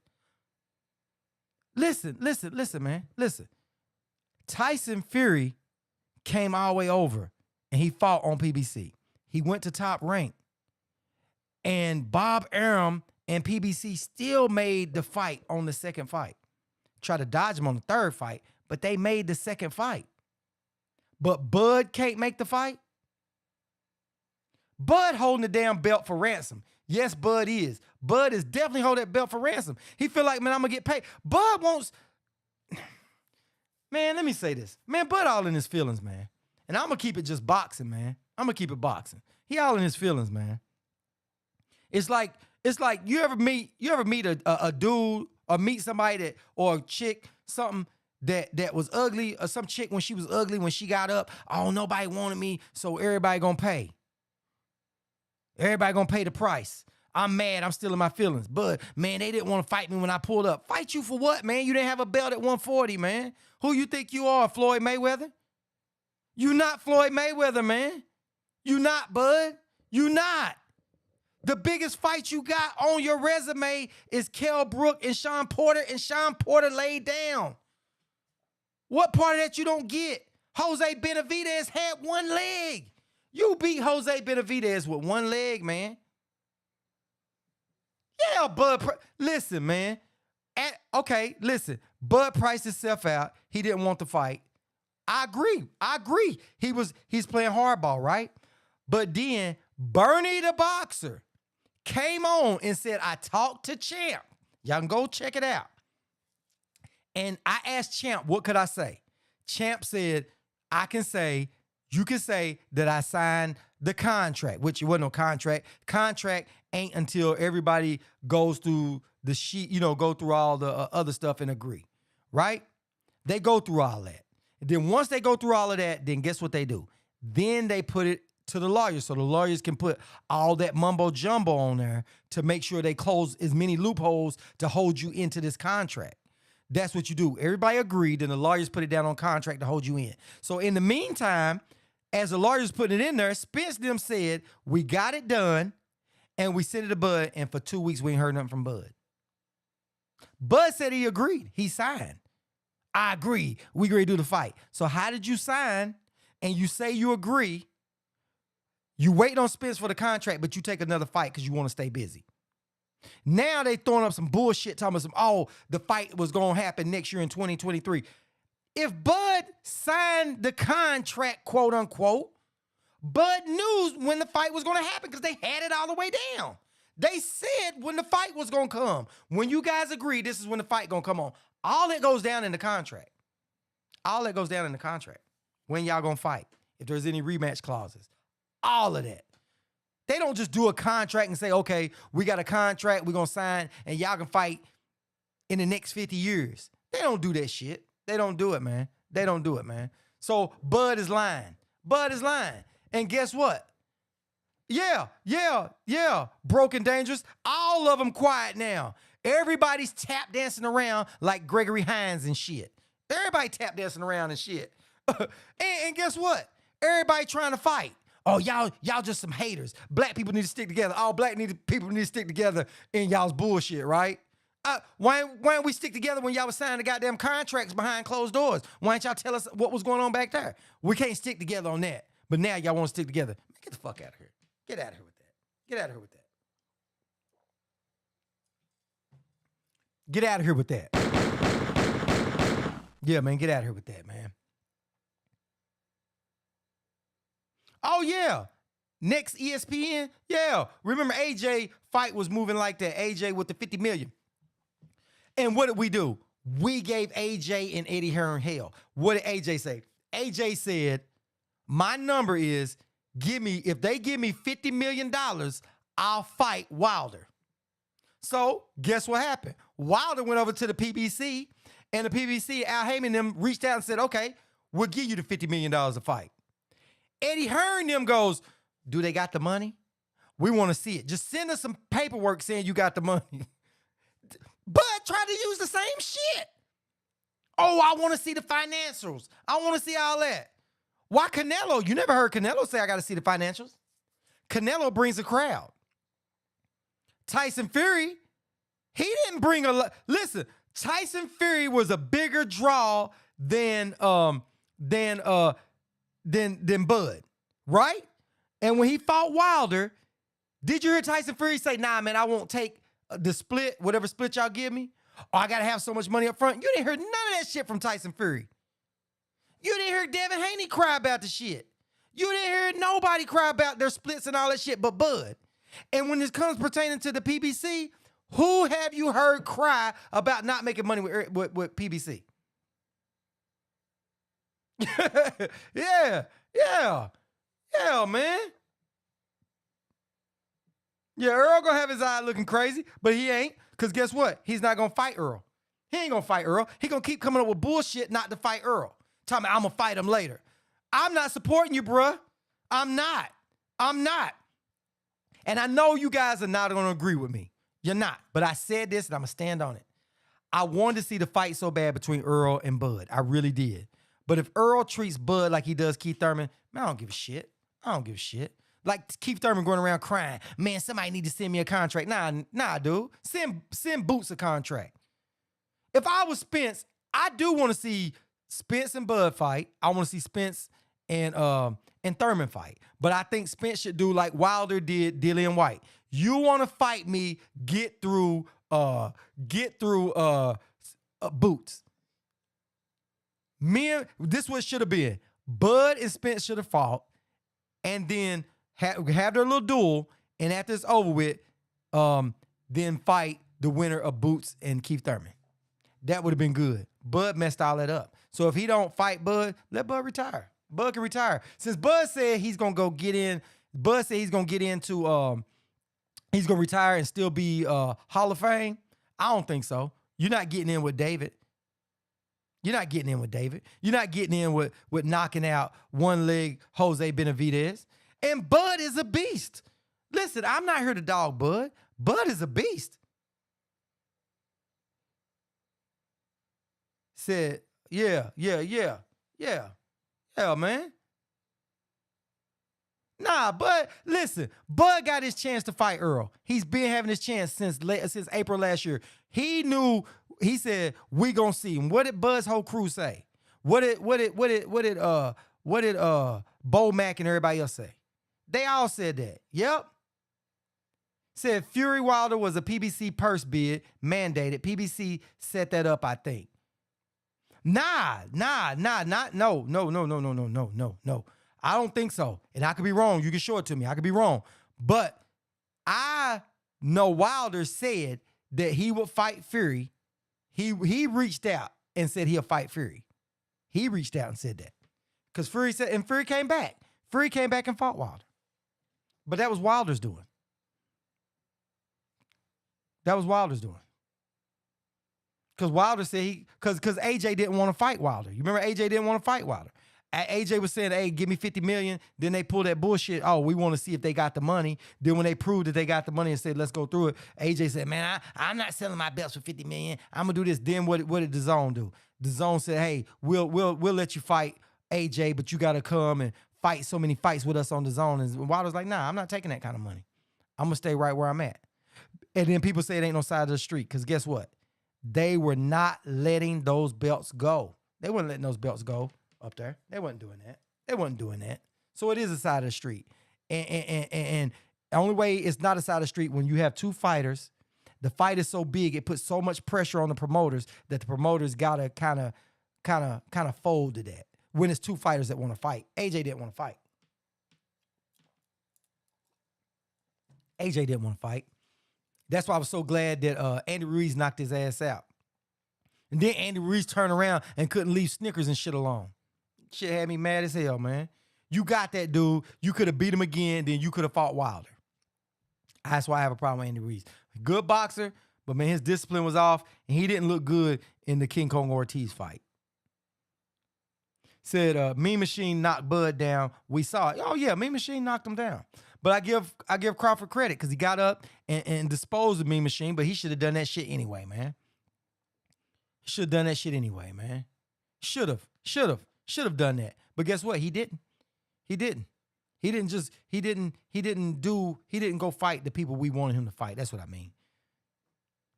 Listen, man. Listen. Tyson Fury came all the way over and he fought on PBC. He went to Top Rank. And Bob Arum and PBC still made the fight on the second fight. Tried to dodge him on the third fight, but they made the second fight. But Bud can't make the fight? Bud holding the damn belt for ransom. Yes, Bud is. Bud is definitely holding that belt for ransom. He feel like, man, I'm going to get paid. Bud wants... Man, let me say this. Man, Bud all in his feelings, man. And I'm going to keep it just boxing, man. I'm going to keep it boxing. He all in his feelings, man. It's like you ever meet a dude or meet somebody that, or a chick, something that was ugly, or some chick when she was ugly, when she got up, oh, nobody wanted me, so everybody gonna pay. Everybody gonna pay the price. I'm mad, I'm still in my feelings. But, man, they didn't want to fight me when I pulled up. Fight you for what, man? You didn't have a belt at 140, man. Who you think you are, Floyd Mayweather? You not Floyd Mayweather, man. You not, Bud. You not. The biggest fight you got on your resume is Kell Brook and Sean Porter laid down. What part of that you don't get? Jose Benavidez had one leg. You beat Jose Benavidez with one leg, man. Yeah, Bud. Listen, man. Listen. Bud priced himself out. He didn't want to fight. I agree. He's playing hardball, right? But then Bernie the boxer came on and said, I talked to Champ. Y'all can go check it out. And I asked Champ, what could I say? Champ said, you can say that I signed the contract, which it wasn't no contract. Contract ain't until everybody goes through the sheet, go through all the other stuff and agree, right? They go through all that. And then once they go through all of that, then guess what they do? Then they put it to the lawyers, so the lawyers can put all that mumbo jumbo on there to make sure they close as many loopholes to hold you into this contract. That's what you do. Everybody agreed, and the lawyers put it down on contract to hold you in. So in the meantime, as the lawyers putting it in there, Spence them said, we got it done, and we sent it to Bud, and for 2 weeks, we ain't heard nothing from Bud. Bud said he agreed. He signed. I agree. We agree to do the fight. So how did you sign and you say you agree? You wait on Spence for the contract, but you take another fight because you want to stay busy. Now they throwing up some bullshit talking about the fight was going to happen next year in 2023. If Bud signed the contract, quote unquote, Bud knew when the fight was going to happen because they had it all the way down. They said when the fight was going to come. When you guys agree, this is when the fight going to come on. All that goes down in the contract. All that goes down in the contract. When y'all going to fight. If there's any rematch clauses. All of that. They don't just do a contract and say, okay, we got a contract, we're going to sign, and y'all can fight in the next 50 years. They don't do that shit. They don't do it, man. They don't do it, man. So Bud is lying. Bud is lying. And guess what? Yeah. Broken Dangerous. All of them quiet now. Everybody's tap dancing around like Gregory Hines and shit. Everybody tap dancing around and shit. and guess what? Everybody trying to fight. Oh, y'all just some haters. Black people need to stick together. All people need to stick together in y'all's bullshit, right? Why don't we stick together when y'all was signing the goddamn contracts behind closed doors? Why didn't y'all tell us what was going on back there? We can't stick together on that. But now y'all want to stick together. Get the fuck out of here. Get out of here with that. Get out of here with that. Get out of here with that. Yeah, man, get out of here with that, man. Oh, yeah. Next ESPN. Yeah. Remember AJ fight was moving like that. AJ with the 50 million. And what did we do? We gave AJ and Eddie Hearn hell. What did AJ say? AJ said, my number is, if they give me $50 million, I'll fight Wilder. So guess what happened? Wilder went over to the PBC, and the PBC, Al Heyman and them reached out and said, okay, we'll give you the $50 million to fight. Eddie Hearn them goes, do they got the money? We want to see it. Just send us some paperwork saying you got the money. Bud tried to use the same shit. Oh, I want to see the financials. I want to see all that. Why Canelo? You never heard Canelo say, I got to see the financials. Canelo brings a crowd. Tyson Fury, he didn't bring a lot. Listen, Tyson Fury was a bigger draw than Bud, right? And when he fought Wilder, did you hear Tyson Fury say, nah, man, I won't take the split, whatever split y'all give me? Or I got to have so much money up front. You didn't hear none of that shit from Tyson Fury. You didn't hear Devin Haney cry about the shit. You didn't hear nobody cry about their splits and all that shit but Bud. And when this comes pertaining to the PBC, who have you heard cry about not making money with PBC? Yeah, man. Yeah, Earl gonna have his eye looking crazy, but he ain't, because guess what? He's not gonna fight Earl. He ain't gonna fight Earl. He gonna keep coming up with bullshit not to fight Earl. Tell me I'm gonna fight him later. I'm not supporting you, bruh. I'm not. And I know you guys are not gonna agree with me. You're not. But I said this and I'm gonna stand on it. I wanted to see the fight so bad between Earl and Bud. I really did. But if Earl treats Bud like he does Keith Thurman, man, I don't give a shit. Like Keith Thurman going around crying, man, somebody need to send me a contract. Nah, dude. Send Boots a contract. If I was Spence, I do want to see Spence and Bud fight. I want to see Spence and Thurman fight. But I think Spence should do like Wilder did Dillian White. You want to fight me, get through Boots. This what should have been. Bud and Spence should have fought, and then have their little duel, and after it's over with, then fight the winner of Boots and Keith Thurman. That would have been good. Bud messed all that up. So if he don't fight Bud, let Bud retire. Bud can retire. Since Bud said he's gonna go get in, Bud said he's gonna get into he's gonna retire and still be Hall of Fame. I don't think so. You're not getting in with David. You're not getting in with knocking out one leg Jose Benavidez. And Bud is a beast. Listen, I'm not here to dog Bud. Bud is a beast. Said, yeah, man. Nah, Bud, listen, Bud got his chance to fight Earl. He's been having his chance since April last year. He knew, he said, we gonna see him. What did Bud's whole crew say? What did Bo Mack and everybody else say? They all said that. Yep. Said Fury Wilder was a PBC purse bid, mandated. PBC set that up, I think. No. I don't think so. And I could be wrong. You can show it to me. I could be wrong. But I know Wilder said that he would fight Fury. He reached out and said he'll fight Fury. He reached out and said that. Because Fury said, and Fury came back. Fury came back and fought Wilder. But that was Wilder's doing. That was Wilder's doing. Because Wilder said because AJ didn't want to fight Wilder. You remember AJ didn't want to fight Wilder. AJ was saying, hey, give me $50 million. Then they pulled that bullshit. Oh, we want to see if they got the money. Then when they proved that they got the money and said, let's go through it, AJ said, man, I'm not selling my belts for $50 million. I'm going to do this. Then what did DAZN do? DAZN said, hey, we'll let you fight AJ, but you got to come and fight so many fights with us on DAZN. And Wilder's like, nah, I'm not taking that kind of money. I'm going to stay right where I'm at. And then people say it ain't no side of the street. Because guess what? They were not letting those belts go. They weren't letting those belts go up there. They wasn't doing that. So it is a side of the street. And the only way it's not a side of the street when you have two fighters, the fight is so big, it puts so much pressure on the promoters that the promoters gotta kind of fold to that. When it's two fighters that want to fight. AJ didn't want to fight. AJ didn't want to fight. That's why I was so glad that Andy Ruiz knocked his ass out. And then Andy Ruiz turned around and couldn't leave Snickers and shit alone. Shit had me mad as hell, man. You got that dude. You could have beat him again, then you could have fought Wilder. That's why I have a problem with Andy Ruiz. Good boxer, but man, his discipline was off, and he didn't look good in the King Kong Ortiz fight. Said Mean Machine knocked Bud down. We saw it. Oh yeah, Mean Machine knocked him down. But I give Crawford credit because he got up and disposed of Mean Machine, but he should have done that shit anyway, man. He should have done that shit anyway, man. Should have done that. But guess what? He didn't. He didn't go fight the people we wanted him to fight. That's what I mean.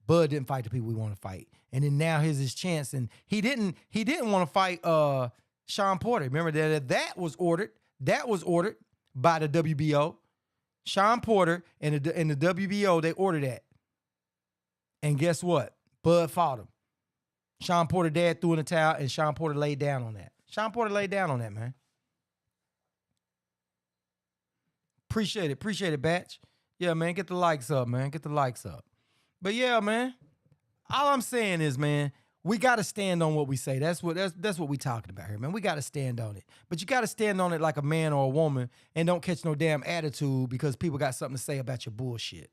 Bud didn't fight the people we want to fight. And then now here's his chance. And he didn't want to fight Sean Porter. Remember that was ordered. That was ordered by the WBO. Sean Porter and the WBO, they ordered that. And guess what? Bud fought him. Sean Porter dad threw in the towel, and Sean Porter laid down on that. Sean Porter laid down on that, man. Appreciate it, Batch. Yeah, man, get the likes up, man. Get the likes up. But yeah, man, all I'm saying is, man, we got to stand on what we say. That's what we talking about here, man. We got to stand on it. But you got to stand on it like a man or a woman and don't catch no damn attitude because people got something to say about your bullshit.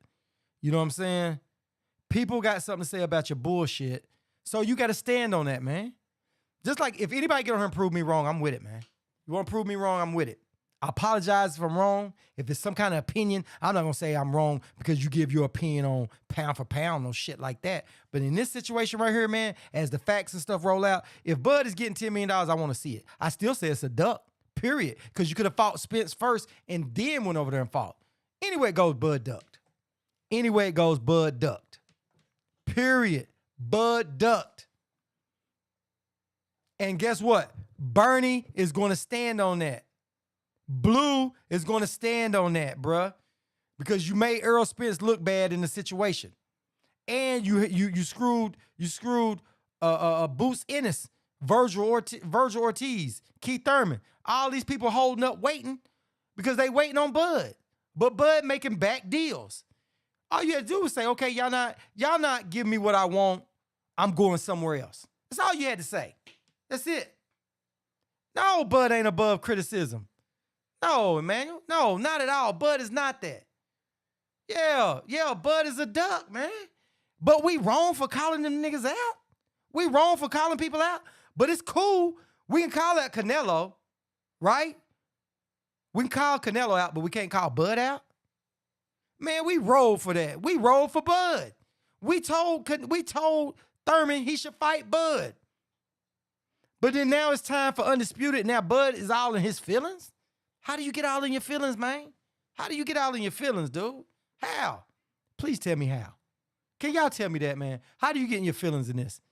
You know what I'm saying? People got something to say about your bullshit. So you got to stand on that, man. Just like if anybody get on here and prove me wrong, I'm with it, man. You want to prove me wrong, I'm with it. I apologize if I'm wrong. If it's some kind of opinion, I'm not going to say I'm wrong because you give your opinion on pound for pound, no shit like that. But in this situation right here, man, as the facts and stuff roll out, if Bud is getting $10 million, I want to see it. I still say it's a duck, period. Because you could have fought Spence first and then went over there and fought. Anyway it goes, Bud ducked. Anyway it goes, Bud ducked. Period. Bud ducked. And guess what? Bernie is going to stand on that. Blue is going to stand on that, bruh, because you made Errol Spence look bad in the situation, and you screwed Boots Ennis, Virgil Ortiz, Keith Thurman, all these people holding up waiting because they waiting on Bud, but Bud making back deals. All you had to do was say, okay, y'all not giving me what I want. I'm going somewhere else. That's all you had to say. That's it. No, Bud ain't above criticism. No, Emmanuel. No, not at all. Bud is not that. Yeah, Bud is a duck, man. But we wrong for calling them niggas out. We wrong for calling people out. But it's cool. We can call out Canelo, right? We can call Canelo out, but we can't call Bud out. Man, we rolled for that. We rolled for Bud. We told Thurman he should fight Bud. But then now it's time for Undisputed. Now Bud is all in his feelings. How do you get all in your feelings, man? How do you get all in your feelings, dude? How? Please tell me how. Can y'all tell me that, man? How do you get in your feelings in this?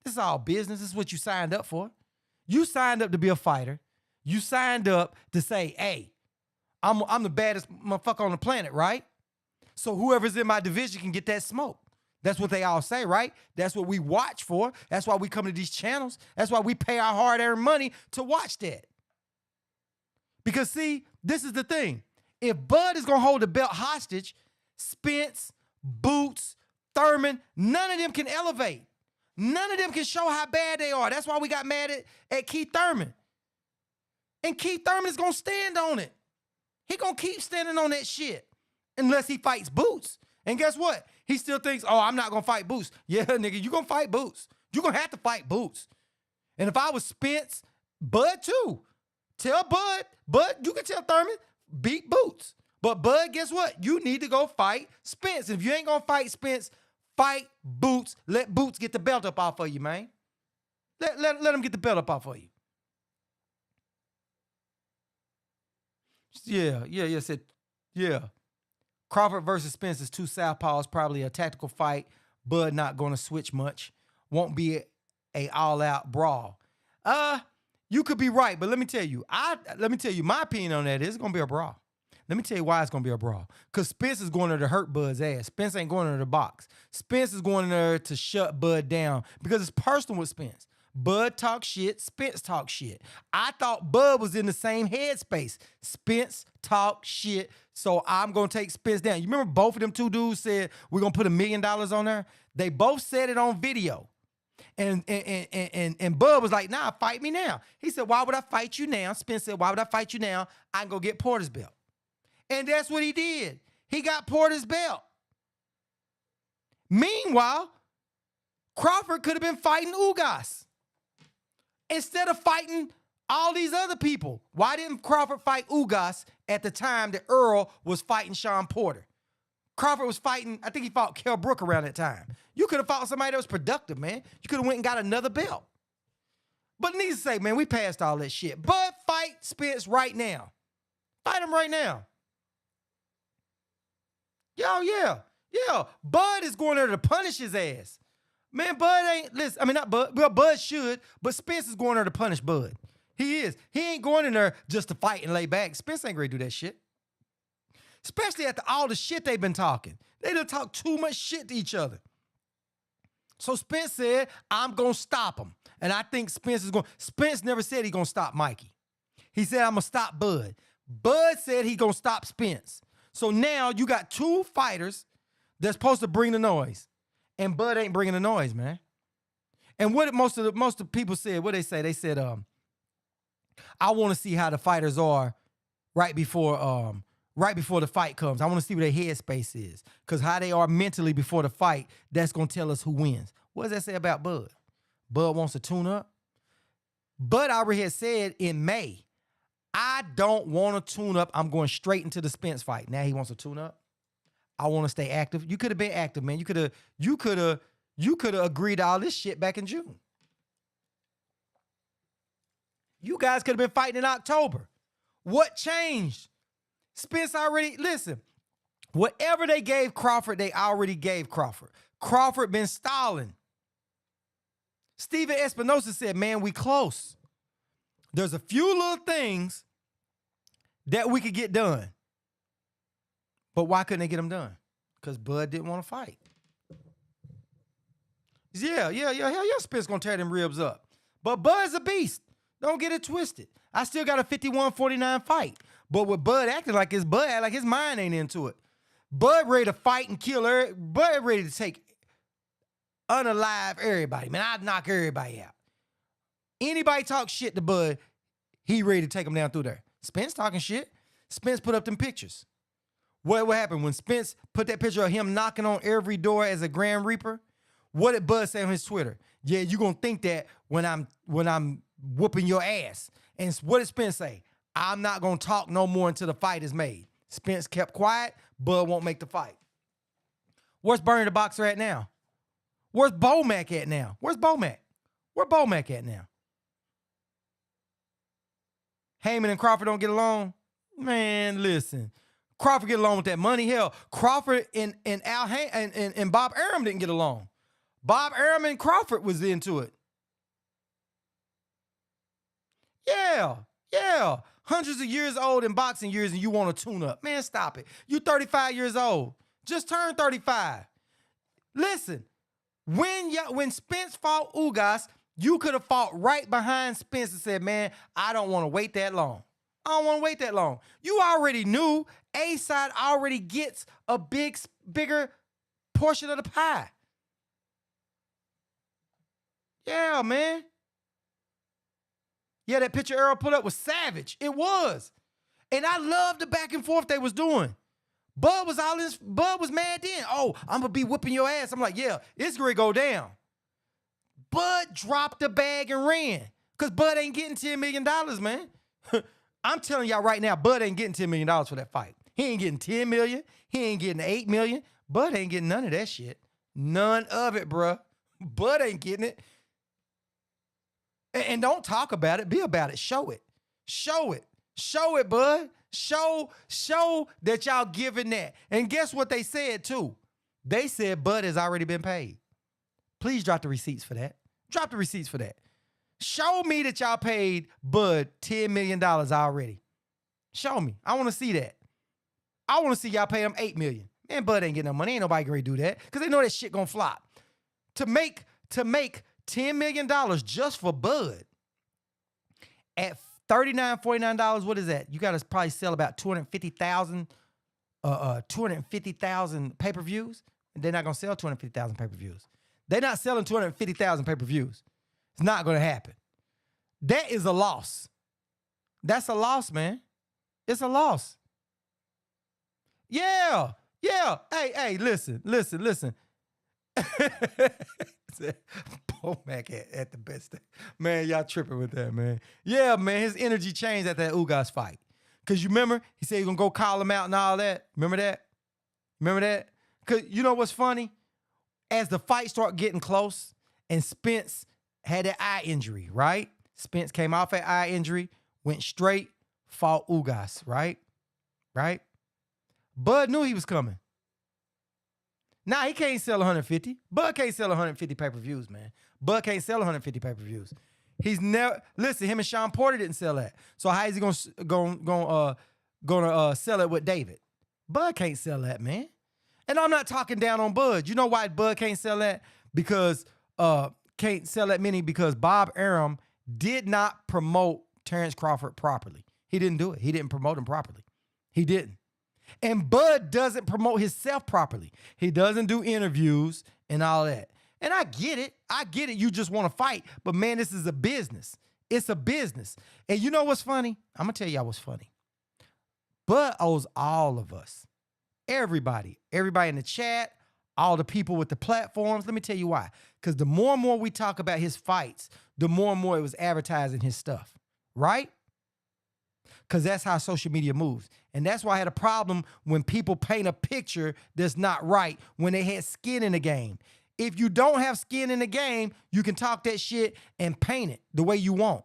This is all business. This is what you signed up for. You signed up to be a fighter. You signed up to say, hey, I'm the baddest motherfucker on the planet, right? So whoever's in my division can get that smoke. That's what they all say, right? That's what we watch for. That's why we come to these channels. That's why we pay our hard-earned money to watch that. Because, see, this is the thing. If Bud is going to hold the belt hostage, Spence, Boots, Thurman, none of them can elevate. None of them can show how bad they are. That's why we got mad at Keith Thurman. And Keith Thurman is going to stand on it. He going to keep standing on that shit unless he fights Boots. And guess what? He still thinks, oh, I'm not going to fight Boots. Yeah, nigga, you going to fight Boots. You're going to have to fight Boots. And if I was Spence, Bud too. Tell Bud, you can tell Thurman, beat Boots. But Bud, guess what? You need to go fight Spence. If you ain't going to fight Spence, fight Boots. Let Boots get the belt up off of you, man. Let him get the belt up off of you. Yeah. Crawford versus Spence is two southpaws, probably a tactical fight. Bud not going to switch much. Won't be a all-out brawl. You could be right, but let me tell you, my opinion on that is it's going to be a brawl. Let me tell you why it's going to be a brawl. Because Spence is going there to hurt Bud's ass. Spence ain't going there to box. Spence is going there to shut Bud down because it's personal with Spence. Bud talk shit, Spence talk shit. I thought Bud was in the same headspace. Spence talk shit, so I'm going to take Spence down. You remember both of them two dudes said, we're going to put $1 million on there? They both said it on video. And Bud was like, nah, fight me now. He said, why would I fight you now? Spence said, why would I fight you now? I can go get Porter's belt. And that's what he did. He got Porter's belt. Meanwhile, Crawford could have been fighting Ugas instead of fighting all these other people. Why didn't Crawford fight Ugas at the time that Earl was fighting Sean Porter? Crawford was fighting, I think he fought Kell Brook around that time. You could have fought somebody that was productive, man. You could have went and got another belt. But needless to say, man, we passed all that shit. Bud, fight Spence right now. Fight him right now. Yeah. Bud is going there to punish his ass. Man, Bud ain't, listen, I mean, not Bud, well, Bud should, but Spence is going there to punish Bud. He is. He ain't going in there just to fight and lay back. Spence ain't ready to do that shit. Especially after all the shit they've been talking. They done talk too much shit to each other. So Spence said, I'm going to stop him. And I think Spence never said he's going to stop Mikey. He said, I'm going to stop Bud. Bud said he's going to stop Spence. So now you got two fighters that's supposed to bring the noise. And Bud ain't bringing the noise, man. And what most of the people said, what they say? They said, I want to see how the fighters are right before the fight comes. I want to see what their headspace is. Because how they are mentally before the fight, that's going to tell us who wins. What does that say about Bud? Bud wants to tune up. Bud already had said in May, I don't want to tune up. I'm going straight into the Spence fight. Now he wants to tune up. I want to stay active. You could have been active, man. You could have agreed to all this shit back in June. You guys could have been fighting in October. What changed? Spence already, listen, whatever they gave Crawford, they already gave Crawford. Crawford been stalling. Steven Espinosa said, man, we close. There's a few little things that we could get done. But why couldn't they get them done? Because Bud didn't want to fight. Yeah, Spence gonna tear them ribs up. But Bud's a beast. Don't get it twisted. I still got a 51-49 fight. But with Bud acting like his Bud, like his mind ain't into it. Bud ready to fight and kill her. Bud ready to take unalive everybody. Man, I'd knock everybody out. Anybody talk shit to Bud, he ready to take them down through there. Spence talking shit. Spence put up them pictures. What happened when Spence put that picture of him knocking on every door as a Grand Reaper? What did Bud say on his Twitter? Yeah, you gonna think that when I'm whooping your ass. And what did Spence say? I'm not gonna talk no more until the fight is made. Spence kept quiet. Bud won't make the fight. Where's Bernie the Boxer at now? Where's Bomac at now? Where's Bomac? Where Bomac at now? Heyman and Crawford don't get along. Man, listen. Crawford get along with that money. Hell, Crawford and Bob Arum didn't get along. Bob Arum and Crawford was into it. Yeah. Hundreds of years old in boxing years and you want to tune up. Man, stop it. You 35 years old. Just turned 35. Listen, when Spence fought Ugas, you could have fought right behind Spence and said, man, I don't want to wait that long. You already knew A-side already gets a bigger portion of the pie. Yeah, man. Yeah, that picture Earl put up was savage. It was. And I loved the back and forth they was doing. Bud was mad then. Oh, I'm going to be whipping your ass. I'm like, yeah, it's going to go down. Bud dropped the bag and ran. Because Bud ain't getting $10 million, man. I'm telling y'all right now, Bud ain't getting $10 million for that fight. He ain't getting $10 million. He ain't getting $8 million. Bud ain't getting none of that shit. None of it, bruh. Bud ain't getting it. And don't talk about it. Be about it. Show it. Show it, bud. Show that y'all giving that. And guess what they said, too? They said Bud has already been paid. Please drop the receipts for that. Show me that y'all paid Bud $10 million already. Show me. I want to see that. I want to see y'all pay him $8 million. Man, Bud ain't getting no money. Ain't nobody going to do that because they know that shit going to flop. To make $10 million just for Bud at $39, $49, what is that? You got to probably sell about 250,000 pay-per-views. They're not going to sell 250,000 pay-per-views. They're not selling 250,000 pay-per-views. It's not going to happen. That is a loss. That's a loss, man. It's a loss. Yeah. Hey, listen. Mac at the best. Man, y'all tripping with that, man. Yeah, man, his energy changed at that Ugas fight. Because you remember, he said he's going to go call him out and all that. Remember that? Because you know what's funny? As the fight started getting close and Spence had that eye injury, right? Spence came off that eye injury, went straight, fought Ugas, right? Bud knew he was coming. Nah, he can't sell 150. Bud can't sell 150 pay-per-views, man. Bud can't sell 150 pay-per-views. He's never listen. Him and Sean Porter didn't sell that. So how is he gonna sell it with David? Bud can't sell that, man. And I'm not talking down on Bud. You know why Bud can't sell that? Because can't sell that many because Bob Arum did not promote Terence Crawford properly. He didn't do it. He didn't promote him properly. He didn't. And Bud doesn't promote himself properly. He doesn't do interviews and all that. And I get it. You just want to fight. But, man, this is a business. It's a business. And you know what's funny? I'm going to tell y'all what's funny. Bud owes all of us, everybody in the chat, all the people with the platforms. Let me tell you why. Because the more and more we talk about his fights, the more and more it was advertising his stuff. Right? Because that's how social media moves. And that's why I had a problem when people paint a picture that's not right when they had skin in the game. If you don't have skin in the game, you can talk that shit and paint it the way you want.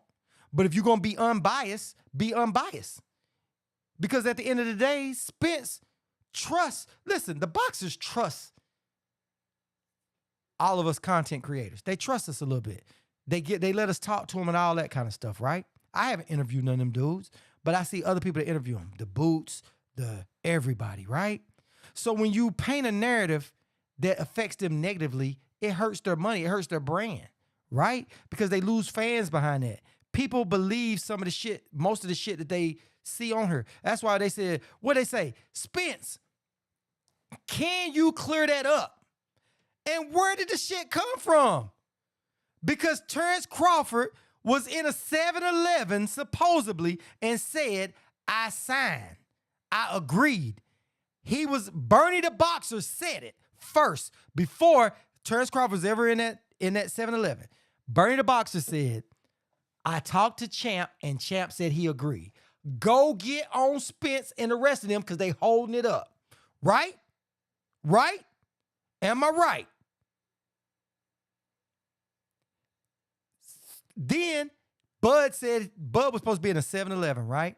But if you're going to be unbiased, be unbiased. Because at the end of the day, Spence trusts. Listen, the boxers trust all of us content creators. They trust us a little bit. They let us talk to them and all that kind of stuff, right? I haven't interviewed none of them dudes. But I see other people that interview them, the Boots, the everybody, right? So when you paint a narrative that affects them negatively, it hurts their money, it hurts their brand, right? Because they lose fans behind that. People believe some of the shit, most of the shit that they see on her. That's why they said, what they say? Spence, can you clear that up? And where did the shit come from? Because Terence Crawford was in a 7-Eleven, supposedly, and said, I signed. I agreed. Bernie the Boxer said it first, before Terence Crawford was ever in that 7-Eleven. Bernie the Boxer said, I talked to Champ, and Champ said he agreed. Go get on Spence and the rest of them because they holding it up. Right? Am I right? Then Bud said Bud was supposed to be in a 7-Eleven, right?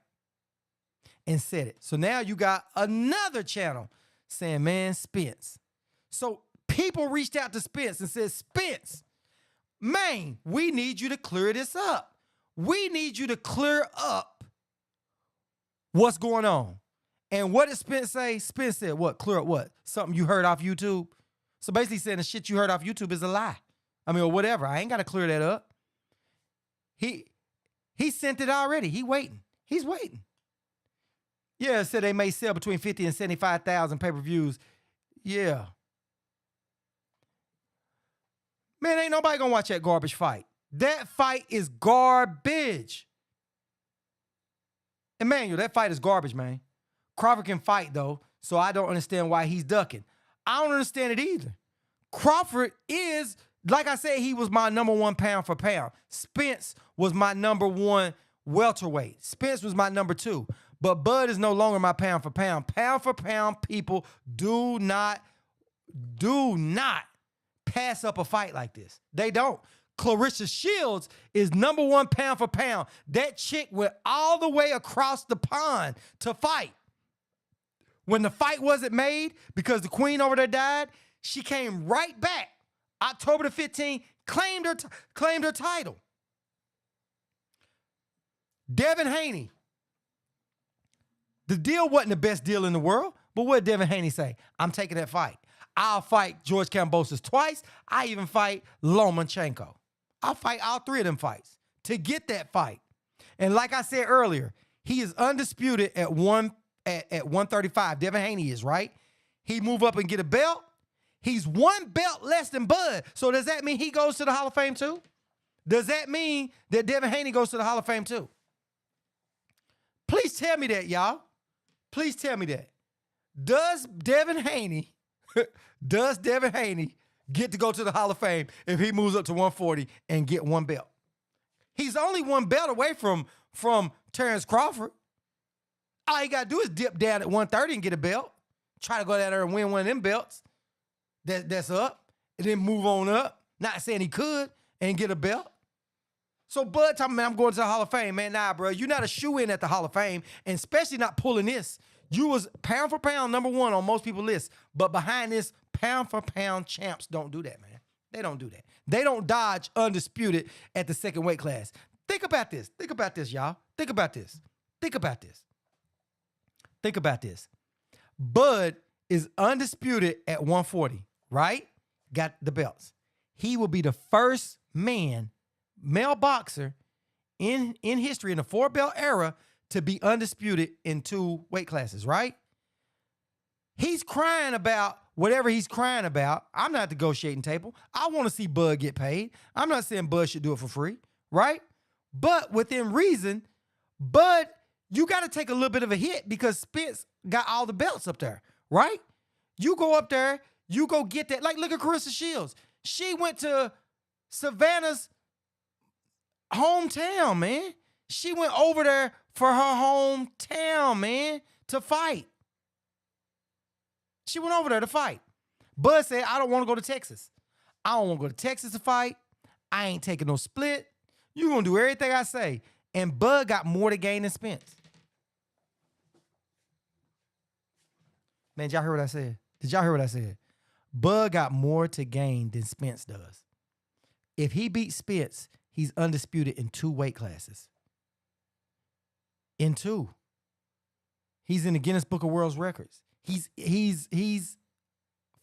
and said it. So now you got another channel saying, man, Spence. So people reached out to Spence and said, Spence, man, we need you to clear this up. We need you to clear up what's going on. And what did Spence say? Spence said, what? Clear up what? Something you heard off YouTube? So basically saying the shit you heard off YouTube is a lie. I mean, or whatever. I ain't got to clear that up. He sent it already. He waiting. He's waiting. Yeah, it said they may sell between 50 and 75,000 pay-per-views. Yeah. Man, ain't nobody gonna watch that garbage fight. That fight is garbage. Emmanuel, that fight is garbage, man. Crawford can fight, though, so I don't understand why he's ducking. I don't understand it either. Crawford is, like I said, he was my number one pound for pound. Spence was my number one welterweight. Spence was my number two. But Bud is no longer my pound for pound. Pound for pound people do not pass up a fight like this. They don't. Clarissa Shields is number one pound for pound. That chick went all the way across the pond to fight. When the fight wasn't made because the queen over there died, she came right back. October the 15th, claimed her title. Devin Haney. The deal wasn't the best deal in the world, but what did Devin Haney say? I'm taking that fight. I'll fight George Kambosos twice. I even fight Lomachenko. I'll fight all three of them fights to get that fight. And like I said earlier, he is undisputed at 135. Devin Haney is, right? He move up and get a belt. He's one belt less than Bud. So does that mean he goes to the Hall of Fame too? Does that mean that Devin Haney goes to the Hall of Fame too? Please tell me that, y'all. Please tell me that. Does Devin Haney get to go to the Hall of Fame if he moves up to 140 and get one belt? He's only one belt away from Terence Crawford. All he got to do is dip down at 130 and get a belt. Try to go down there and win one of them belts that's up and then move on up. Not saying he could and get a belt. So Bud talking, man, I'm going to the Hall of Fame. Man, nah, bro, you're not a shoe-in at the Hall of Fame, and especially not pulling this. You was pound for pound number one on most people's lists, but behind this, pound for pound champs don't do that, man. They don't do that. They don't dodge undisputed at the second weight class. Think about this. Think about this, y'all. Think about this. Think about this. Think about this. Bud is undisputed at 140, right? Got the belts. He will be the first male boxer in history in the four-belt era to be undisputed in two weight classes, right? He's crying about whatever he's crying about. I'm not negotiating table. I want to see Bud get paid. I'm not saying Bud should do it for free, right? But within reason, Bud, you got to take a little bit of a hit because Spence got all the belts up there, right? You go up there, you go get that. Like, look at Clarissa Shields. She went to Savannah's hometown, man. She went over there for her hometown, man, to fight. She went over there to fight. Bud said, I don't want to go to Texas. I don't want to go to Texas to fight. I ain't taking no split. You going to do everything I say. And Bud got more to gain than Spence. Man, did y'all hear what I said? Did y'all hear what I said? Bud got more to gain than Spence does. If he beats Spence, he's undisputed in two weight classes. In two. He's in the Guinness Book of World Records. He's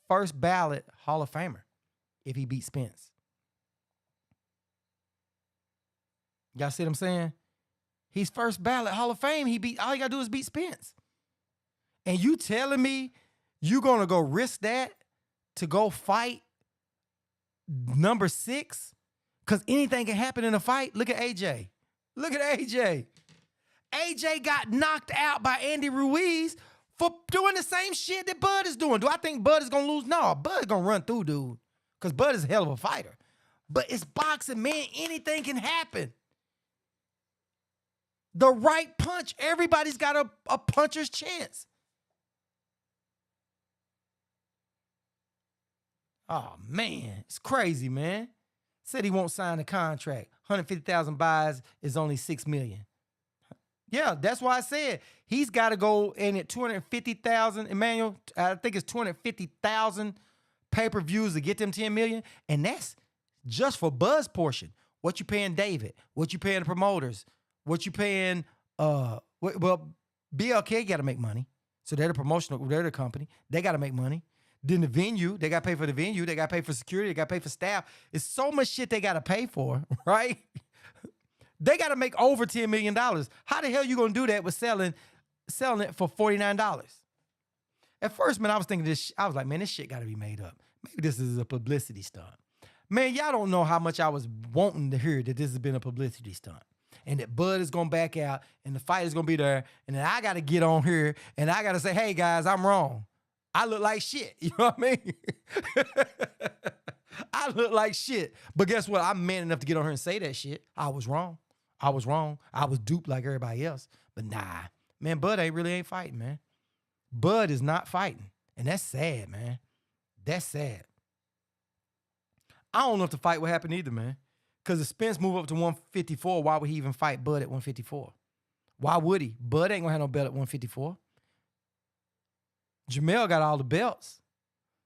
first ballot Hall of Famer if he beats Spence. Y'all see what I'm saying? He's first ballot Hall of Fame. All he gotta do is beat Spence. And you telling me you gonna go risk that to go fight number 6? Because anything can happen in a fight. Look at AJ. Look at AJ. AJ got knocked out by Andy Ruiz for doing the same shit that Bud is doing. Do I think Bud is going to lose? No, Bud is going to run through, dude, because Bud is a hell of a fighter. But it's boxing, man. Anything can happen. The right punch, everybody's got a puncher's chance. Oh, man, it's crazy, man. Said he won't sign the contract. 150,000 buys is only $6 million. Yeah, that's why I said he's got to go in at 250,000. Emmanuel, I think it's 250,000 pay-per-views to get them 10 million. And that's just for Buzz portion. What you paying David? What you paying the promoters? What you paying, well, BLK got to make money. So they're the promotional, they're the company. They got to make money. Then the venue, they got to pay for the venue. They got to pay for security. They got to pay for staff. It's so much shit they got to pay for, right? They got to make over $10 million. How the hell you going to do that with selling it for $49? At first, man, I was thinking this. I was like, man, this shit got to be made up. Maybe this is a publicity stunt. Man, y'all don't know how much I was wanting to hear that this has been a publicity stunt. And that Bud is going to back out and the fight is going to be there. And then I got to get on here and I got to say, hey, guys, I'm wrong. I look like shit. You know what I mean? I look like shit. But guess what? I'm man enough to get on here and say that shit. I was wrong. I was wrong. I was duped like everybody else. But nah, man, Bud ain't fighting, man. Bud is not fighting. And that's sad, man. That's sad. I don't know if the fight would happen either, man. Because if Spence move up to 154, why would he even fight Bud at 154? Why would he? Bud ain't going to have no belt at 154. Jamel got all the belts.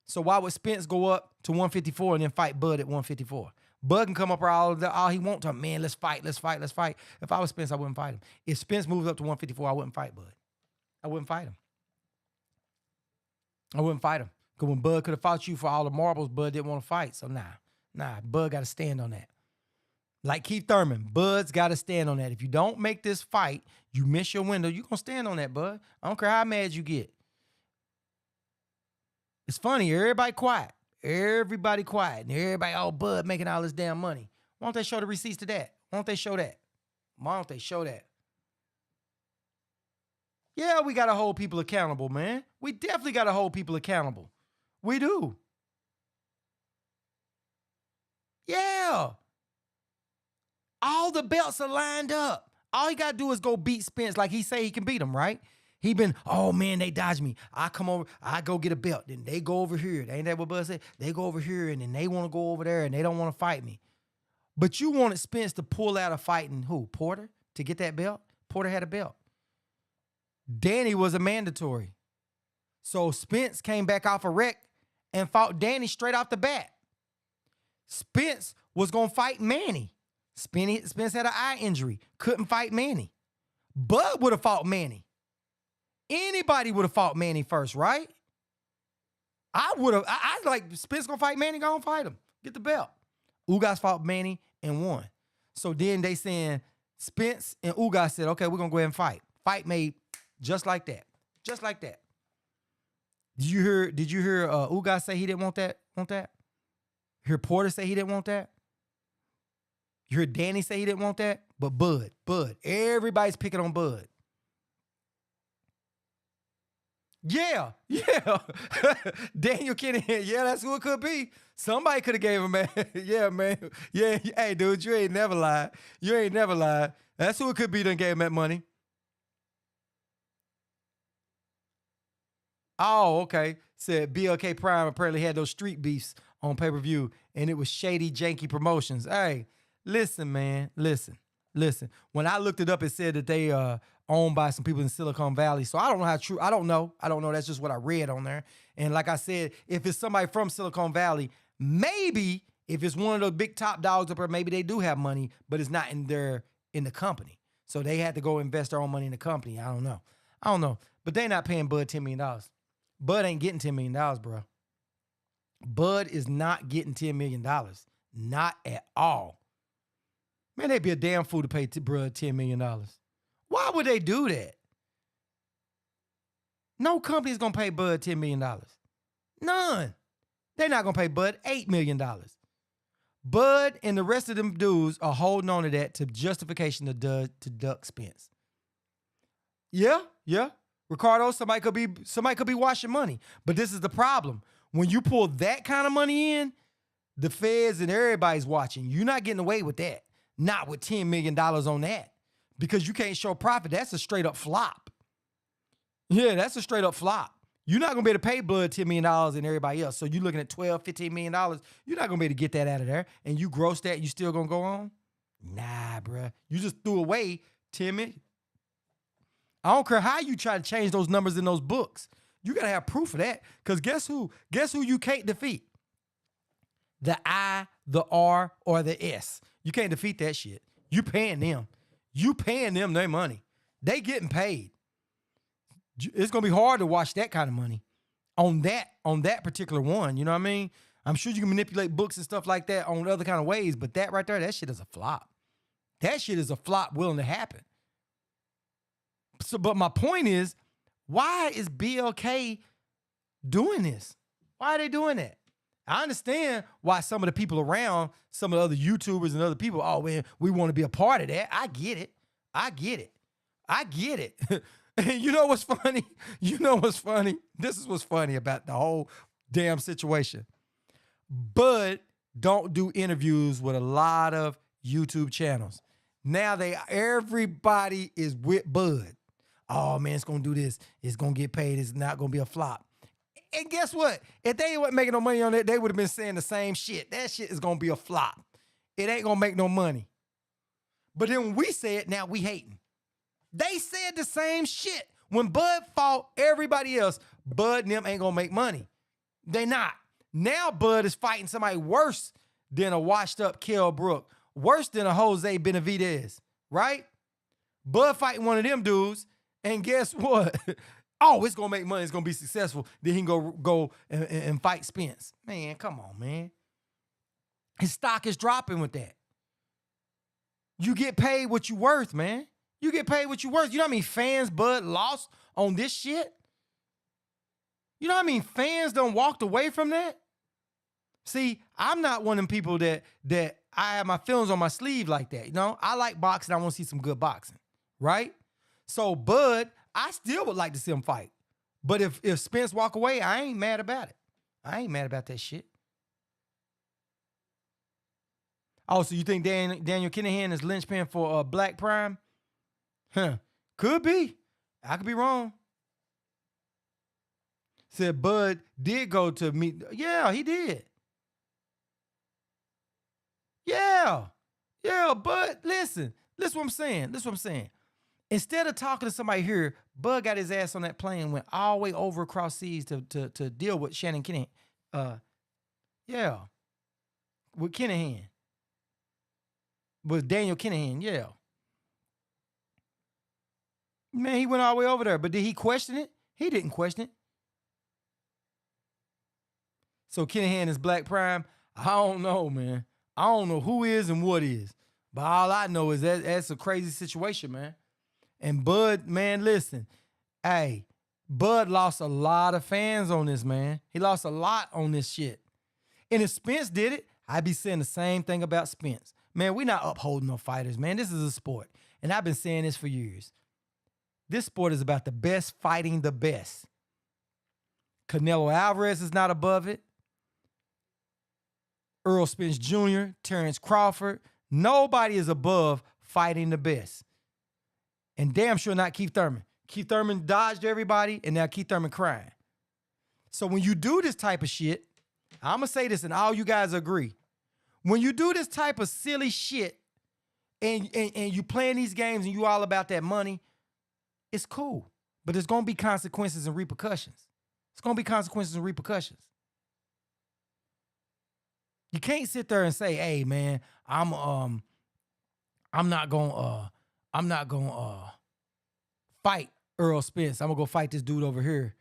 So why would Spence go up to 154 and then fight Bud at 154? Bud can come up all he wants to. Man, let's fight. If I was Spence, I wouldn't fight him. If Spence moves up to 154, I wouldn't fight Bud. I wouldn't fight him. Because when Bud could have fought you for all the marbles, Bud didn't want to fight. So nah, Bud got to stand on that. Like Keith Thurman, Bud's got to stand on that. If you don't make this fight, you miss your window, you're going to stand on that, Bud. I don't care how mad you get. It's funny, everybody quiet. Everybody quiet. And everybody, oh, Bud making all this damn money. Why don't they show the receipts to that? Why don't they show that? Yeah, we got to hold people accountable, man. We definitely got to hold people accountable. We do. Yeah. All the belts are lined up. All he got to do is go beat Spence like he say he can beat him, right? He been, oh, man, they dodged me. I come over, I go get a belt. Then they go over here. Ain't that what Bud said? They go over here, and then they want to go over there, and they don't want to fight me. But you wanted Spence to pull out a fighting who? Porter? To get that belt? Porter had a belt. Danny was a mandatory. So Spence came back off a wreck and fought Danny straight off the bat. Spence was going to fight Manny. Spence had an eye injury. Couldn't fight Manny. Bud would have fought Manny. Anybody would have fought Manny first, right? I would have. I like Spence gonna fight Manny, go and fight him. Get the belt. Ugas fought Manny and won. So then they saying Spence and Ugas said, okay, we're gonna go ahead and fight. Fight made just like that. Just like that. Did you hear Ugas say he didn't want that? You hear Porter say he didn't want that? You heard Danny say he didn't want that? But Bud. Everybody's picking on Bud. Yeah. Daniel Kennedy, yeah, that's who it could be. Somebody could have gave him, man. Yeah, man. Yeah, hey, dude, you ain't never lied. That's who it could be that gave him that money. Oh, okay. Said BLK Prime apparently had those street beefs on pay-per-view, and it was Shady Janky Promotions. Hey, listen, man. Listen. When I looked it up, it said that they owned by some people in Silicon Valley. So I don't know how true. I don't know. That's just what I read on there. And like I said, if it's somebody from Silicon Valley, maybe if it's one of those big top dogs up there, maybe they do have money, but it's not in the company. So they had to go invest their own money in the company. I don't know. But they not paying Bud $10 million. Bud ain't getting $10 million, bro. Bud is not getting $10 million. Not at all. Man, they'd be a damn fool to pay Bud $10 million. Why would they do that? No company's going to pay Bud $10 million. None. They're not going to pay Bud $8 million. Bud and the rest of them dudes are holding on to that to justification to duck Spence. Yeah. Ricardo, somebody could be washing money. But this is the problem. When you pull that kind of money in, the feds and everybody's watching. You're not getting away with that. Not with $10 million on that. Because you can't show profit. That's a straight up flop. Yeah, that's a straight up flop. You're not going to be able to pay Bud $10 million and everybody else. So you're looking at $12, $15 million. You're not going to be able to get that out of there. And you gross that, you still going to go on? Nah, bruh. You just threw away $10 million. I don't care how you try to change those numbers in those books. You got to have proof of that. Because guess who? Guess who you can't defeat? The I, the R, or the S. You can't defeat that shit. You paying them. You paying them their money. They getting paid. It's going to be hard to watch that kind of money on that particular one. You know what I mean? I'm sure you can manipulate books and stuff like that on other kind of ways, but that right there, that shit is a flop. That shit is a flop willing to happen. So, but my point is, why is BLK doing this? Why are they doing that? I understand why some of the people around, some of the other YouTubers and other people, oh, man, we want to be a part of that. I get it. I get it. I get it. And you know what's funny? You know what's funny? This is what's funny about the whole damn situation. Bud don't do interviews with a lot of YouTube channels. Now everybody is with Bud. Oh, man, it's going to do this. It's going to get paid. It's not going to be a flop. And guess what? If they wasn't making no money on it, they would have been saying the same shit. That shit is going to be a flop. It ain't going to make no money. But then when we say it, now we hating. They said the same shit. When Bud fought everybody else, Bud and them ain't going to make money. They not. Now Bud is fighting somebody worse than a washed-up Kell Brook, worse than a Jose Benavidez, right? Bud fighting one of them dudes, and guess what? Oh, it's going to make money. It's going to be successful. Then he can go and fight Spence. Man, come on, man. His stock is dropping with that. You get paid what you worth, man. You get paid what you worth. You know how many fans Bud lost on this shit? You know how many fans done walked away from that? See, I'm not one of them people that I have my feelings on my sleeve like that. You know, I like boxing. I want to see some good boxing, right? So Bud, I still would like to see him fight. But if Spence walk away, I ain't mad about it. I ain't mad about that shit. Oh, so you think Daniel Kinahan is linchpin for Black Prime? Huh. Could be. I could be wrong. Said Bud did go to meet. Yeah, he did. Yeah. Yeah, Bud, listen. Listen what I'm saying. Listen what I'm saying. Instead of talking to somebody here, Bud got his ass on that plane, went all the way over across seas to deal with Shannon Kinahan. Yeah. With Kinahan. With Daniel Kinahan, yeah. Man, he went all the way over there, but did he question it? He didn't question it. So Kinahan is Black Prime. I don't know, man. I don't know who is and what is. But all I know is that's a crazy situation, man. And Bud, man, listen. Hey, Bud lost a lot of fans on this, man. He lost a lot on this shit. And if Spence did it, I'd be saying the same thing about Spence. Man, we're not upholding no fighters, man. This is a sport. And I've been saying this for years. This sport is about the best fighting the best. Canelo Alvarez is not above it. Earl Spence Jr., Terence Crawford. Nobody is above fighting the best. And damn sure not Keith Thurman. Keith Thurman dodged everybody, and now Keith Thurman crying. So when you do this type of shit, I'm going to say this, and all you guys agree. When you do this type of silly shit, and you playing these games and you all about that money, it's cool. But there's going to be consequences and repercussions. It's going to be consequences and repercussions. You can't sit there and say, "Hey, man, I'm not gonna fight Earl Spence. I'm gonna go fight this dude over here,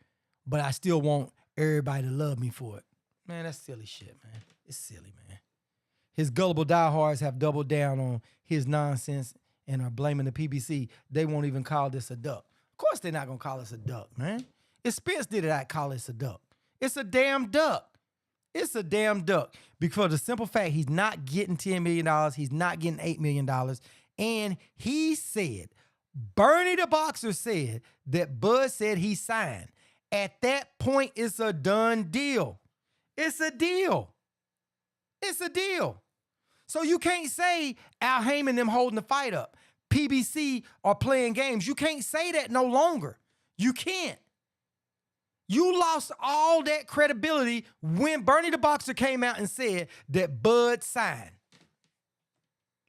but I still want everybody to love me for it." Man, that's silly shit, man. It's silly, man. His gullible diehards have doubled down on his nonsense and are blaming the PBC. They won't even call this a duck. Of course they're not gonna call us a duck, man. If Spence did it, I'd call this a duck. It's a damn duck. It's a damn duck. Because the simple fact, he's not getting $10 million. He's not getting $8 million. And he said, Bernie the boxer said that Bud said he signed. At that point, it's a done deal. It's a deal. It's a deal. So you can't say Al Heyman them holding the fight up. PBC are playing games. You can't say that no longer. You can't. You lost all that credibility when Bernie the boxer came out and said that Bud signed.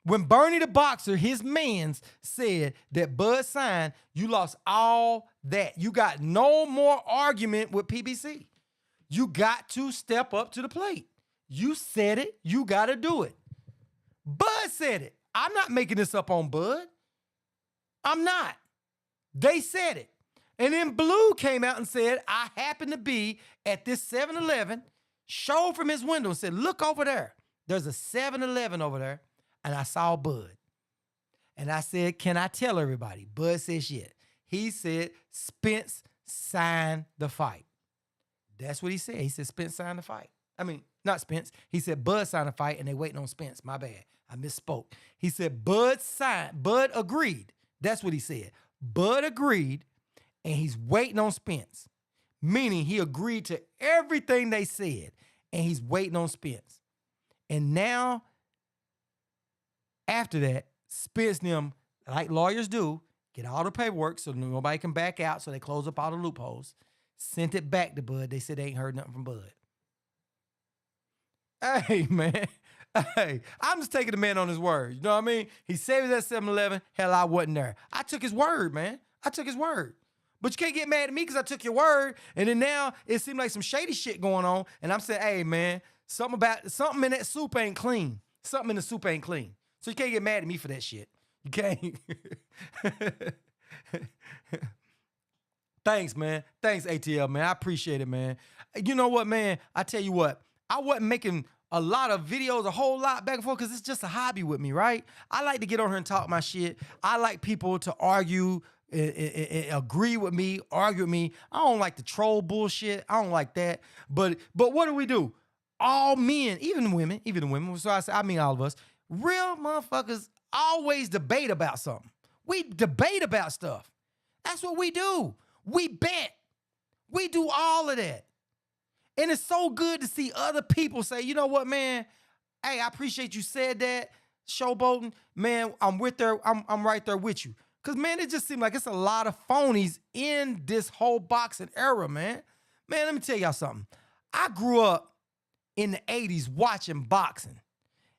When Bernie the boxer, his mans, said that Bud signed, you lost all that. You got no more argument with PBC. You got to step up to the plate. You said it. You got to do it. Bud said it. I'm not making this up on Bud. I'm not. They said it. And then Blue came out and said, I happened to be at this 7-Eleven, showed from his window and said, look over there. There's a 7-Eleven over there. And I saw Bud. And I said, can I tell everybody? Bud says, yeah. He said, Spence signed the fight. That's what he said. He said, Spence signed the fight. I mean, not Spence. He said, Bud signed the fight and they waiting on Spence. My bad. I misspoke. He said, Bud agreed. That's what he said. Bud agreed and he's waiting on Spence. Meaning he agreed to everything they said and he's waiting on Spence. And now, after that, Spence and them, like lawyers do, get all the paperwork so nobody can back out, so they close up all the loopholes, sent it back to Bud. They said they ain't heard nothing from Bud. Hey, man. Hey, I'm just taking the man on his word. You know what I mean? He said he was at 7-Eleven. Hell, I wasn't there. I took his word, man. I took his word. But you can't get mad at me because I took your word. And then now it seemed like some shady shit going on. And I'm saying, hey, man, something in that soup ain't clean. Something in the soup ain't clean. So you can't get mad at me for that shit. You can't. Thanks, man. Thanks, ATL, man. I appreciate it, man. You know what, man? I tell you what. I wasn't making a lot of videos, a whole lot back and forth, because it's just a hobby with me, right? I like to get on here and talk my shit. I like people to argue, agree with me, argue with me. I don't like the troll bullshit. I don't like that. But what do? All men, even the women, so I mean all of us, real motherfuckers always debate about something. We debate about stuff. That's what we do. We bet. We do all of that. And it's so good to see other people say, you know what, man? Hey, I appreciate you said that, Showboating. Man, I'm right there with you. Because, man, it just seems like it's a lot of phonies in this whole boxing era, man. Man, let me tell y'all something. I grew up in the 80s watching boxing.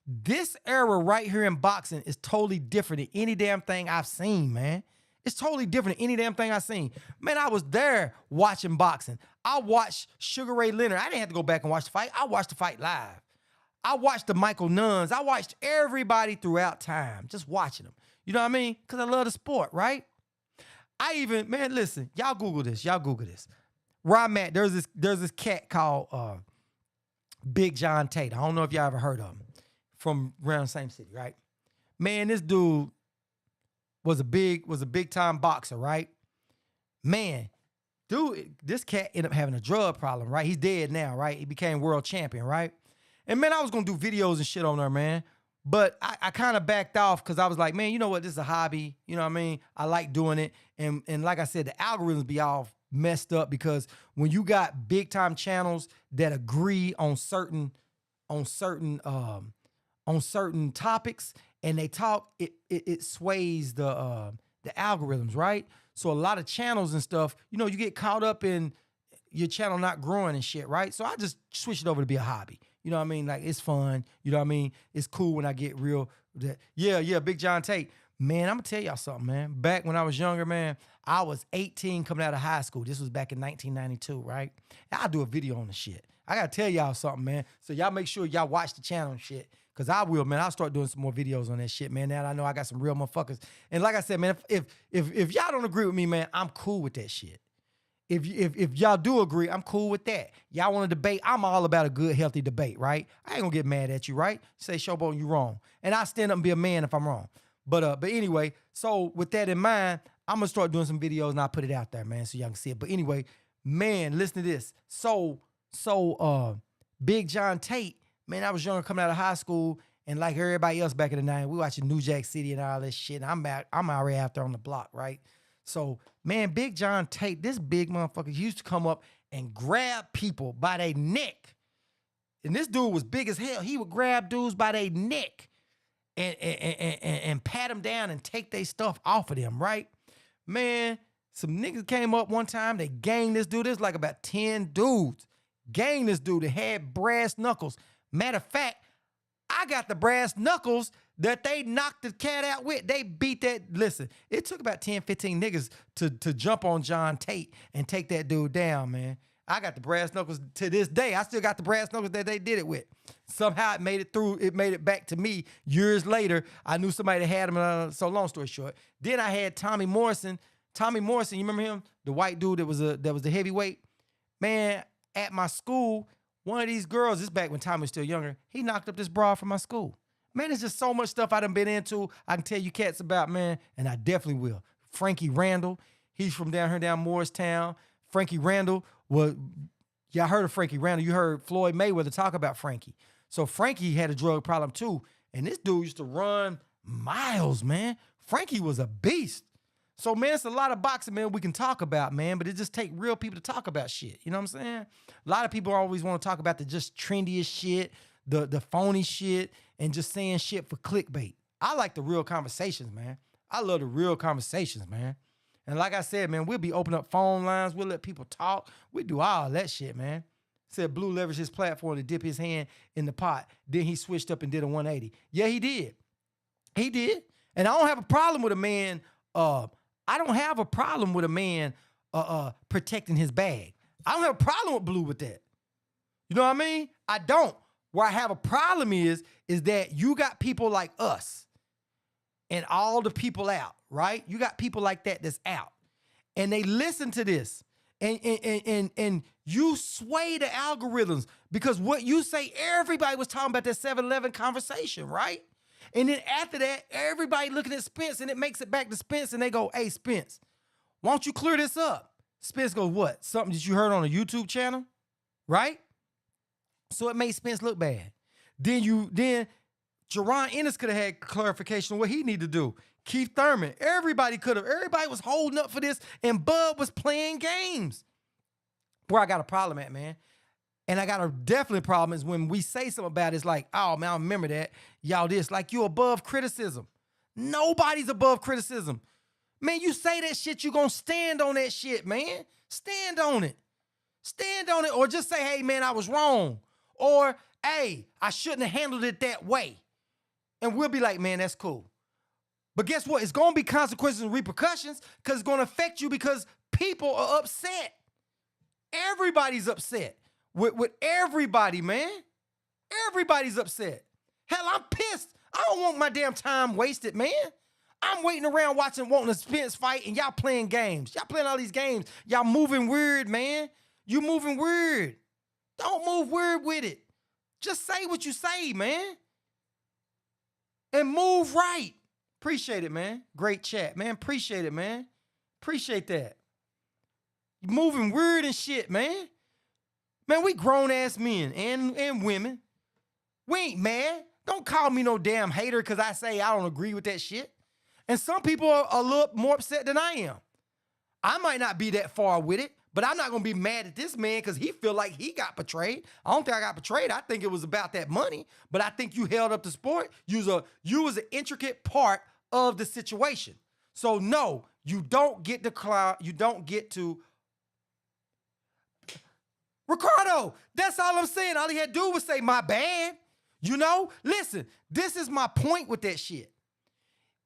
This era right here in boxing is totally different than any damn thing I've seen, man. It's totally different than any damn thing I've seen. Man, I was there watching boxing. I watched Sugar Ray Leonard. I didn't have to go back and watch the fight. I watched the fight live. I watched the Michael Nuns. I watched everybody throughout time, just watching them. You know what I mean? Because I love the sport, right? Man, listen, y'all Google this. Where I'm at, there's this cat called Big John Tate. I don't know if y'all ever heard of him. From around the same city, right? Man, this dude was a big time boxer, right? Man, dude, this cat ended up having a drug problem, right? He's dead now, right? He became world champion, right? And man, I was gonna do videos and shit on there, man. But I kind of backed off because I was like, man, you know what? This is a hobby. You know what I mean? I like doing it. And like I said, the algorithms be all messed up because when you got big time channels that agree on certain topics and they talk, it sways the algorithms, right? So a lot of channels and stuff, you know, you get caught up in your channel not growing and shit, right? So I just switched it over to be a hobby. You know what I mean? Like, it's fun. You know what I mean? It's cool when I get real. Yeah, Big John Tate. Man, I'm going to tell y'all something, man. Back when I was younger, man, I was 18 coming out of high school. This was back in 1992, right? I'll do a video on the shit. I got to tell y'all something, man. So y'all make sure y'all watch the channel and shit. Because I will, man. I'll start doing some more videos on that shit, man. Now I know I got some real motherfuckers. And like I said, man, if y'all don't agree with me, man, I'm cool with that shit. If y'all do agree, I'm cool with that. Y'all want to debate, I'm all about a good, healthy debate, right? I ain't gonna get mad at you, right? Say, Showboat, you wrong. And I'll stand up and be a man if I'm wrong. But anyway, so with that in mind, I'm gonna start doing some videos and I'll put it out there, man, so y'all can see it. But anyway, man, listen to this. So Big John Tate, man, I was younger coming out of high school, and like everybody else back in the 90s, we watching New Jack City and all this shit. And I'm already out there on the block, right? So, man, Big John Tate, this big motherfucker used to come up and grab people by their neck. And this dude was big as hell. He would grab dudes by their neck and pat them down and take their stuff off of them, right? Man, some niggas came up one time. They ganged this dude. There's like about 10 dudes. Ganged this dude that had brass knuckles. Matter of fact, I got the brass knuckles that they knocked the cat out with. They beat that. Listen, it took about 10, 15 niggas to jump on John Tate and take that dude down, man. I got the brass knuckles to this day. I still got the brass knuckles that they did it with. Somehow it made it through. It made it back to me years later. I knew somebody that had him. So long story short, then I had Tommy Morrison. Tommy Morrison, you remember him? The white dude that was the heavyweight. Man, at my school, one of these girls, this back when Tommy was still younger, he knocked up this broad from my school. Man, there's just so much stuff I done been into. I can tell you cats about, man, and I definitely will. Frankie Randall, he's from down here, down Morristown. Frankie Randall y'all heard of Frankie Randall. You heard Floyd Mayweather talk about Frankie. So Frankie had a drug problem too. And this dude used to run miles, man. Frankie was a beast. So, man, it's a lot of boxing, man, we can talk about, man, but it just take real people to talk about shit. You know what I'm saying? A lot of people always want to talk about the just trendiest shit, the phony shit, and just saying shit for clickbait. I like the real conversations, man. I love the real conversations, man. And like I said, man, we'll be opening up phone lines. We'll let people talk. We do all that shit, man. Said Blue leveraged his platform to dip his hand in the pot. Then he switched up and did a 180. Yeah, he did. He did. And I don't have a problem with a man. I don't have a problem with a man protecting his bag. I don't have a problem with Blue with that. You know what I mean? I don't. Where I have a problem is that you got people like us and all the people out, right? You got people like that's out. And they listen to this. And you sway the algorithms because what you say, everybody was talking about that 7-Eleven conversation, right? And then after that, everybody looking at Spence and it makes it back to Spence and they go, hey, Spence, why don't you clear this up? Spence goes, what? Something that you heard on a YouTube channel, right? So it made Spence look bad. Then Jerron Ennis could have had clarification on what he needed to do. Keith Thurman, everybody was holding up for this and Bud was playing games. Where I got a problem at, man. And I got a definitely problem is when we say something about it, it's like, oh, man, I remember that. Y'all this, like you above criticism. Nobody's above criticism. Man, you say that shit, you gonna stand on that shit, man. Stand on it. Stand on it or just say, hey, man, I was wrong. Or, hey, I shouldn't have handled it that way. And we'll be like, man, that's cool. But guess what? It's going to be consequences and repercussions because it's going to affect you because people are upset. Everybody's upset. With everybody, man. Everybody's upset. Hell, I'm pissed. I don't want my damn time wasted, man. I'm waiting around wanting a Spence fight and y'all playing games. Y'all playing all these games. Y'all moving weird, man. You moving weird. Don't move weird with it. Just say what you say, man. And move right. Appreciate it, man. Great chat, man. Appreciate it, man. Appreciate that. You moving weird and shit, man. Man, we grown-ass men and women. We ain't mad. Don't call me no damn hater because I say I don't agree with that shit. And some people are a little more upset than I am. I might not be that far with it, but I'm not going to be mad at this man because he feel like he got betrayed. I don't think I got betrayed. I think it was about that money, but I think you held up the sport. You was an intricate part of the situation. So no, you don't get the clout. You don't get to Ricardo. That's all I'm saying. All he had to do was say my bad. You know, listen, this is my point with that shit.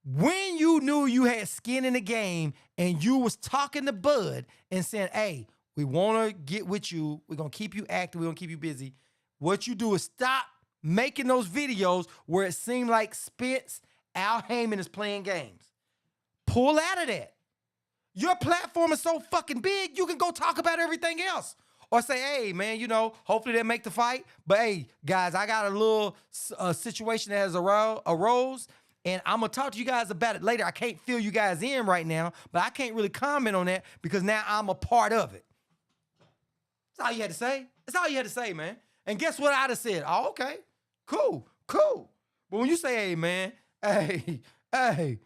When you knew you had skin in the game and you was talking to Bud and saying, hey, we want to get with you. We're going to keep you active. We're going to keep you busy. What you do is stop making those videos where it seemed like Spence, Al Heyman is playing games. Pull out of that. Your platform is so fucking big, you can go talk about everything else. Or say, hey, man, you know, hopefully they'll make the fight. But, hey, guys, I got a little situation that has arose. And I'm going to talk to you guys about it later. I can't fill you guys in right now, but I can't really comment on that because now I'm a part of it. That's all you had to say. That's all you had to say, man. And guess what I'd have said? Oh, okay, cool. But when you say, hey, man, hey,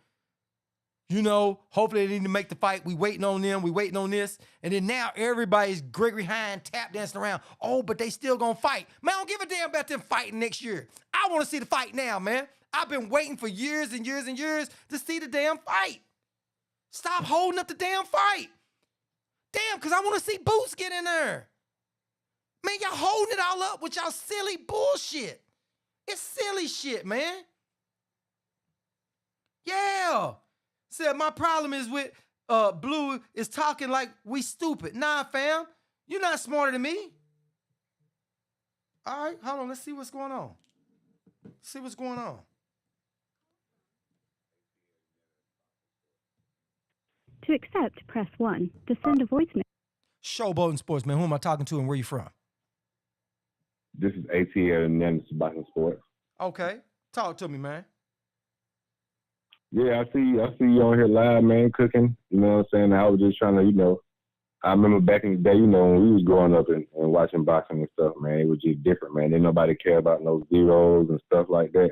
you know, hopefully they need to make the fight. We waiting on them. We waiting on this. And then now everybody's Gregory Hine tap dancing around. Oh, but they still going to fight. Man, I don't give a damn about them fighting next year. I want to see the fight now, man. I've been waiting for years and years and years to see the damn fight. Stop holding up the damn fight. Damn, because I want to see Boots get in there. Man, y'all holding it all up with y'all silly bullshit. It's silly shit, man. Yeah. Said my problem is with Blue is talking like we stupid. Nah, fam. You're not smarter than me. All right, hold on. Let's see what's going on. See what's going on. To accept, press 1. To send a voicemail. Showboating Sports, man. Who am I talking to and where you from? This is ATL and Nancy Boxing Sports. Okay. Talk to me, man. Yeah, I see you on here live, man, cooking. You know what I'm saying? I was just trying to, I remember back in the day, when we was growing up and watching boxing and stuff, man, it was just different, man. Didn't nobody care about no zeros and stuff like that.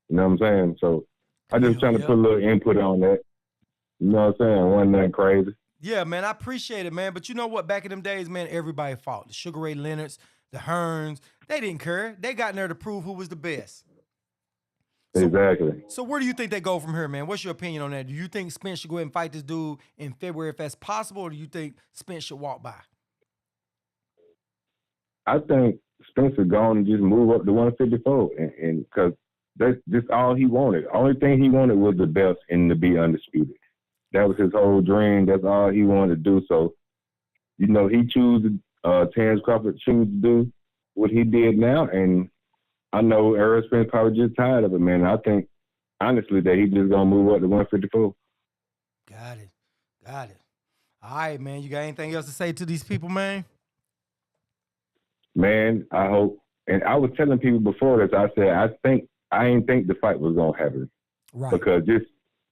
You know what I'm saying? So I just trying to put a little input on that. You know what I'm saying? Wasn't that crazy? Yeah, man, I appreciate it, man. But you know what? Back in them days, man, everybody fought. The Sugar Ray Leonards, the Hearns, they didn't care. They got in there to prove who was the best. Exactly. So where do you think they go from here, man? What's your opinion on that? Do you think Spence should go ahead and fight this dude in February if that's possible, or do you think Spence should walk by? I think Spencer gone and just move up to 154, and because that's just all he wanted. Only thing he wanted was the belt and to be undisputed. That was his whole dream. That's all he wanted to do. So, he chose Terence Crawford chose to do what he did now, and I know Errol Spence probably just tired of it, man. I think, honestly, that he just going to move up to 154. Got it. All right, man. You got anything else to say to these people, man? Man, I hope. And I was telling people before this, I said, I didn't think the fight was going to happen. Right. Because just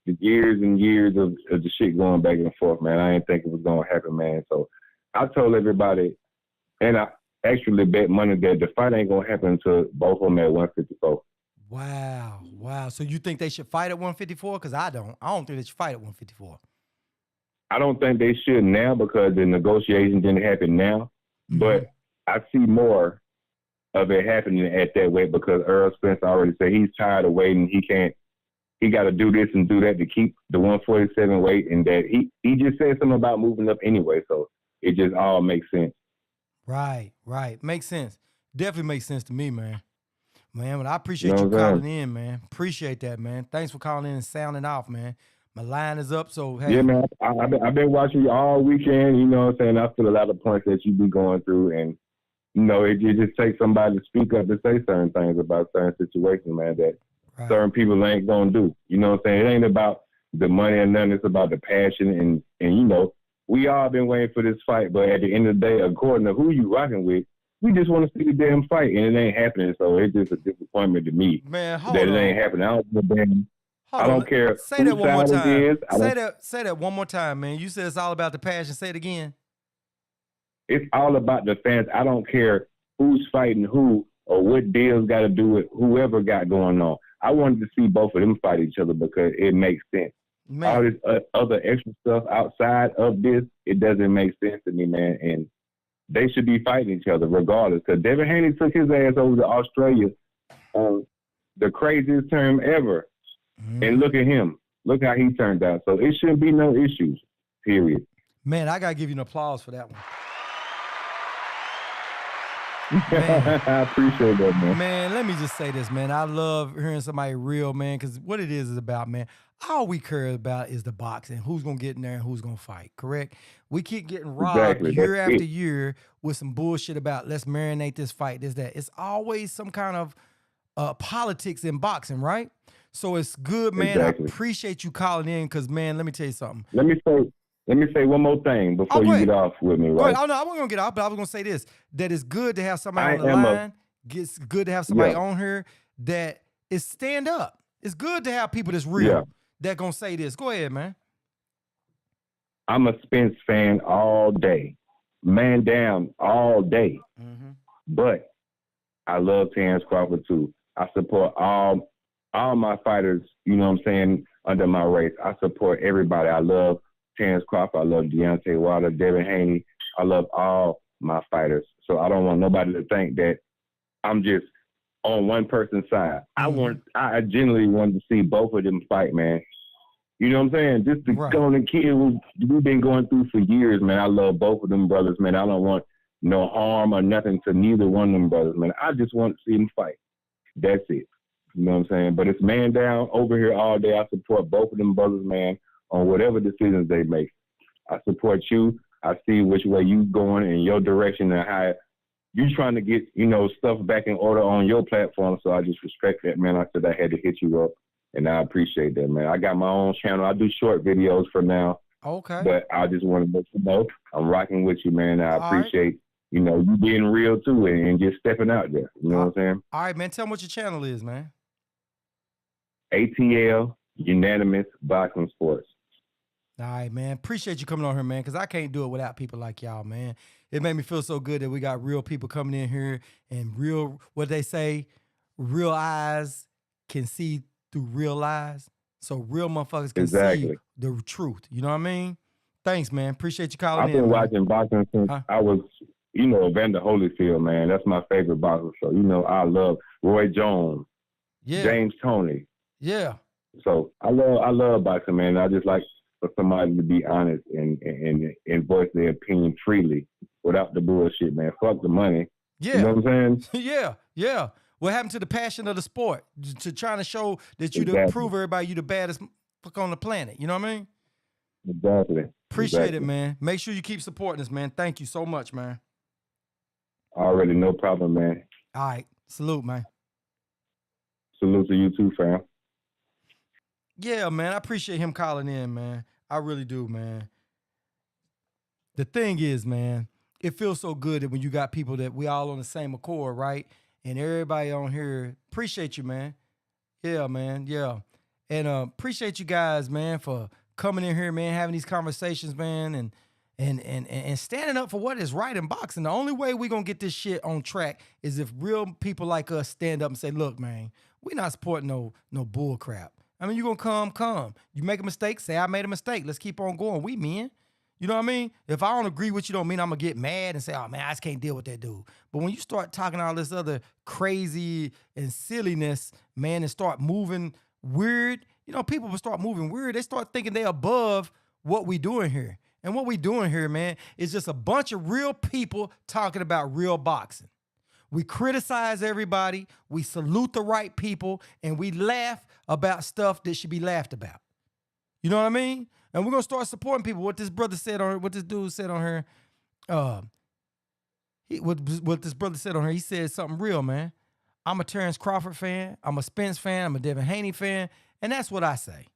the years and years of the shit going back and forth, man, I didn't think it was going to happen, man. So I told everybody, and I actually bet money that the fight ain't going to happen until both of them at 154. Wow. So you think they should fight at 154? Because I don't think they should fight at 154. I don't think they should now because the negotiations didn't happen now. Mm-hmm. But I see more of it happening at that weight because Errol Spence already said he's tired of waiting. He got to do this and do that to keep the 147 weight, and that he just said something about moving up anyway. So it just all makes sense. Right. Makes sense. Definitely makes sense to me, man. But I appreciate you calling in, man. Appreciate that, man. Thanks for calling in and sounding off, man. My line is up, so hey. Yeah, man. I've been watching you all weekend. You know what I'm saying? I feel a lot of points that you be going through, and it just takes somebody to speak up and say certain things about certain situations, man, that certain people ain't gonna do. You know what I'm saying? It ain't about the money or nothing. It's about the passion, and we all been waiting for this fight, but at the end of the day, according to who you rocking with, we just want to see the damn fight, and it ain't happening. So it's just a disappointment to me, man, that it ain't happening. I don't care. Say that one more time. Say that one more time, man. You said it's all about the passion. Say it again. It's all about the fans. I don't care who's fighting who or what deals got to do with whoever got going on. I wanted to see both of them fight each other because it makes sense. Man. All this other extra stuff outside of this, it doesn't make sense to me, man. And they should be fighting each other regardless. Because Devin Haney took his ass over to Australia on the craziest term ever. And look at him. Look how he turned out. So it shouldn't be no issues, period. Man, I got to give you an applause for that one. I appreciate that, man. Man, let me just say this, man. I love hearing somebody real, man, because what it is about, man, all we care about is the boxing, who's going to get in there and who's going to fight, correct? We keep getting robbed year after year with some bullshit about let's marinate this fight, this, that. It's always some kind of politics in boxing, right? So it's good, man. Exactly. I appreciate you calling in because, man, let me tell you something. Let me say one more thing before you get off with me, right? Oh, no, I wasn't going to get off, but I was going to say this, that it's good to have somebody on the line. It's good to have somebody on here that is stand up. It's good to have people that's real that going to say this. Go ahead, man. I'm a Spence fan all day. Man down all day. Mm-hmm. But I love Terence Crawford, too. I support all my fighters, you know what I'm saying, under my race. I support everybody. I love Terence Crawford. I love Deontay Wilder, Devin Haney. I love all my fighters. So I don't want nobody to think that I'm just on one person's side. Mm-hmm. I genuinely want to see both of them fight, man. You know what I'm saying? Just to go on and kill we've been going through for years, man. I love both of them brothers, man. I don't want no harm or nothing to neither one of them brothers, man. I just want to see them fight. That's it. You know what I'm saying? But it's man down over here all day. I support both of them brothers, man, on whatever decisions they make. I support you. I see which way you going in your direction and how you trying to get, stuff back in order on your platform. So I just respect that, man. I said I had to hit you up, and I appreciate that, man. I got my own channel. I do short videos for now. Okay. But I just want to let you know I'm rocking with you, man. I appreciate, you being real too and just stepping out there. You know what I'm saying? All right, man. Tell me what your channel is, man. ATL Unanimous Boxing Sports. All right, man. Appreciate you coming on here, man, because I can't do it without people like y'all, man. It made me feel so good that we got real people coming in here and real, what they say, real eyes can see through real lies. So real motherfuckers can see the truth. You know what I mean? Thanks, man. Appreciate you calling in. I've been watching boxing since I was, Evander Holyfield, man. That's my favorite boxer. So, I love Roy Jones, James Toney. Yeah. So I love boxing, man. I just like for somebody to be honest and voice their opinion freely without the bullshit, man. Fuck the money. Yeah. You know what I'm saying? Yeah. What happened to the passion of the sport? To trying to show that you to prove everybody you the baddest fuck on the planet. You know what I mean? Exactly. Appreciate it, man. Make sure you keep supporting us, man. Thank you so much, man. Already, no problem, man. All right. Salute, man. Salute to you too, fam. Yeah, man. I appreciate him calling in, man. I really do, man. The thing is, man, it feels so good that when you got people that we all on the same accord, right? And everybody on here, appreciate you, man. Yeah, man. Yeah. And appreciate you guys, man, for coming in here, man, having these conversations, man, and standing up for what is right in boxing. The only way we're going to get this shit on track is if real people like us stand up and say, look, man, we're not supporting no bull crap. I mean, you're going to come. You make a mistake, say I made a mistake. Let's keep on going. We men. You know what I mean? If I don't agree with you, don't mean I'm going to get mad and say, oh, man, I just can't deal with that dude. But when you start talking all this other crazy and silliness, man, and start moving weird, people will start moving weird. They start thinking they above what we doing here. And what we doing here, man, is just a bunch of real people talking about real boxing. We criticize everybody, we salute the right people, and we laugh about stuff that should be laughed about. You know what I mean? And we're going to start supporting people. What this brother said on her, what this dude said on her, what this brother said on her, he said something real, man. I'm a Terence Crawford fan. I'm a Spence fan. I'm a Devin Haney fan. And that's what I say.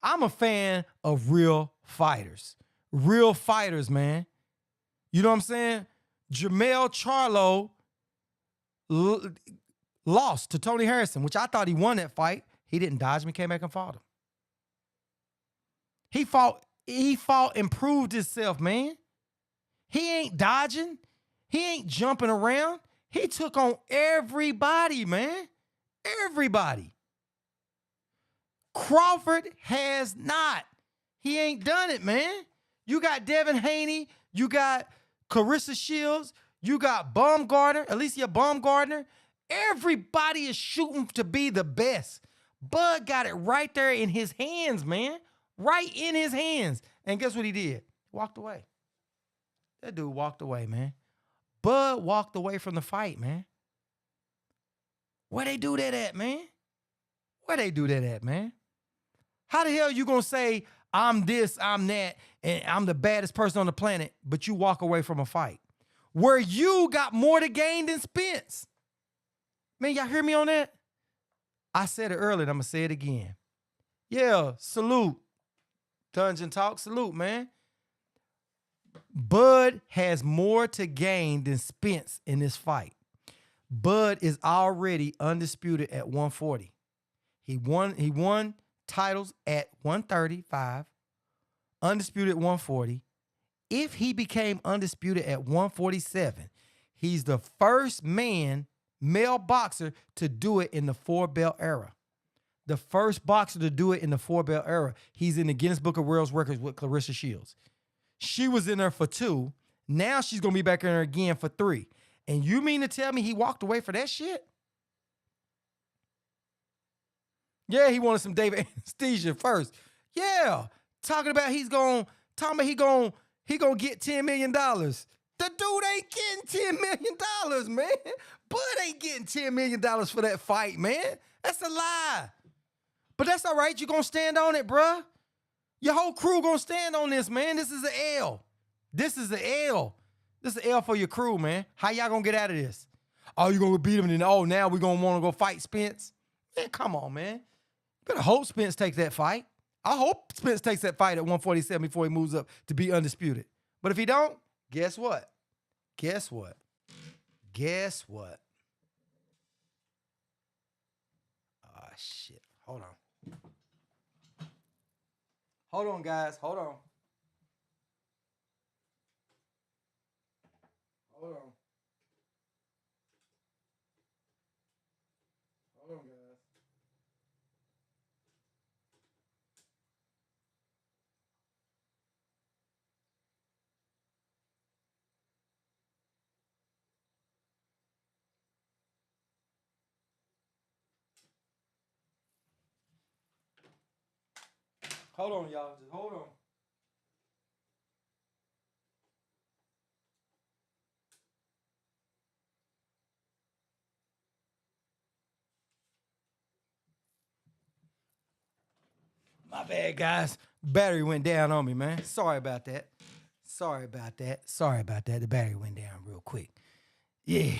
I'm a fan of real fighters. Real fighters, man. You know what I'm saying? Jermell Charlo lost to Tony Harrison, which I thought he won that fight. He didn't dodge him. He came back and fought him. He fought and proved himself, man. He ain't dodging. He ain't jumping around. He took on everybody, man. Everybody. Crawford has not. He ain't done it, man. You got Devin Haney. You got Clarissa Shields. You got Alicia Baumgardner. Everybody is shooting to be the best. Bud got it right there in his hands, man. Right in his hands. And guess what he did? Walked away. That dude walked away, man. Bud walked away from the fight, man. Where they do that at, man? Where they do that at, man? How the hell you gonna say, I'm this, I'm that, and I'm the baddest person on the planet, but you walk away from a fight where you got more to gain than Spence? Man, y'all hear me on that? I said it earlier, and I'm gonna say it again. Yeah, salute. Dungeon Talk, salute, man. Bud has more to gain than Spence in this fight. Bud is already undisputed at 140. He won titles at 135, undisputed at 140. If he became undisputed at 147, he's the first male boxer to do it in the 4-belt era. The first boxer to do it in the 4-belt era. He's in the Guinness Book of World Records with Clarissa Shields. She was in there for 2. Now she's going to be back in there again for 3. And you mean to tell me he walked away for that shit? Yeah, he wanted some David anesthesia first. Yeah, talking about he gonna get $10 million. The dude ain't getting $10 million, man. Bud ain't getting $10 million for that fight, man. That's a lie. But that's all right. You're going to stand on it, bruh. Your whole crew going to stand on this, man. This is an L. This is an L. This is an L for your crew, man. How y'all going to get out of this? Oh, you going to beat him and then, oh, now we're going to want to go fight Spence? Man, come on, man. You better hope Spence takes that fight. I hope Spence takes that fight at 147 before he moves up to be undisputed. But if he don't, guess what? Guess what? Guess what? Ah, shit. Hold on. Hold on, guys. Hold on. Hold on. Hold on, guys. Hold on, y'all. Just hold on. My bad, guys. Battery went down on me, man. Sorry about that. Sorry about that. Sorry about that. The battery went down real quick. Yeah.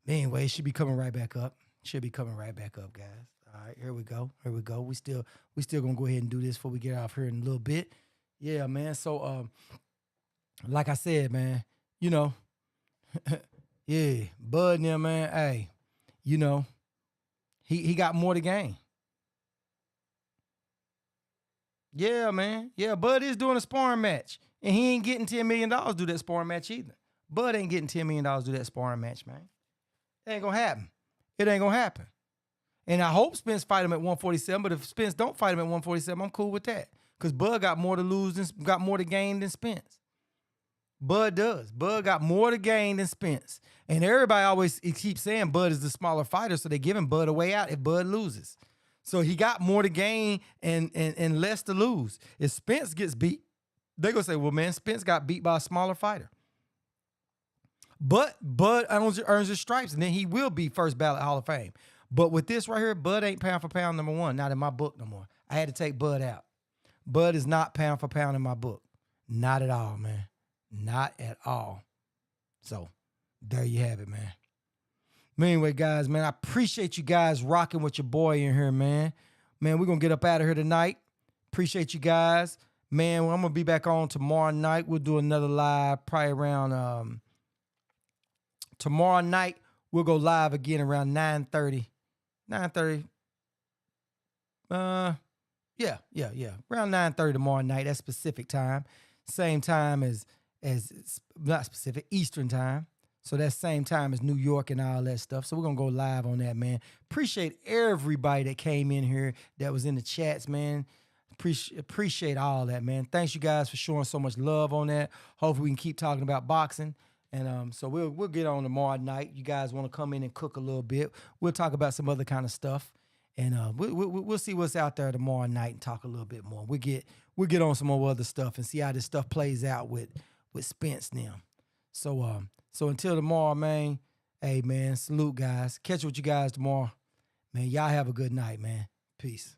Anyway, it should be coming right back up. Should be coming right back up, guys. All right, here we go. Here we go. We still gonna go ahead and do this before we get off here in a little bit. Yeah, man. So like I said, man, you know, yeah, Bud and them, man, hey, you know, he got more to gain. Yeah, man. Yeah, Bud is doing a sparring match. And he ain't getting $10 million to do that sparring match either. Bud ain't getting $10 million to do that sparring match, man. It ain't gonna happen. It ain't gonna happen. And I hope Spence fight him at 147, but if Spence don't fight him at 147, I'm cool with that. Because Bud got more to lose than got more to gain than Spence. Bud does. Bud got more to gain than Spence. And everybody always keeps saying Bud is the smaller fighter, so they're giving Bud a way out if Bud loses. So he got more to gain and less to lose. If Spence gets beat, they're going to say, well, man, Spence got beat by a smaller fighter. But Bud earns his stripes, and then he will be first ballot Hall of Fame. But with this right here, Bud ain't pound for pound number one. Not in my book no more. I had to take Bud out. Bud is not pound for pound in my book. Not at all, man. Not at all. So there you have it, man. But anyway, guys, man, I appreciate you guys rocking with your boy in here, man. Man, we're going to get up out of here tonight. Appreciate you guys. Man, I'm going to be back on tomorrow night. We'll do another live probably around tomorrow night. We'll go live again around 9:30. 9:30. Yeah. Around 9:30 tomorrow night. That's Pacific time. Same time as not specific, Eastern time. So that's same time as New York and all that stuff. So we're going to go live on that, man. Appreciate everybody that came in here that was in the chats, man. Appreciate all that, man. Thanks you guys for showing so much love on that. Hopefully we can keep talking about boxing. And so we'll get on tomorrow night. You guys want to come in and cook a little bit. We'll talk about some other kind of stuff. And we'll see what's out there tomorrow night and talk a little bit more. We'll get on some more other stuff and see how this stuff plays out with Spence now. So until tomorrow, man, hey, man, salute, guys. Catch with you guys tomorrow. Man, y'all have a good night, man. Peace.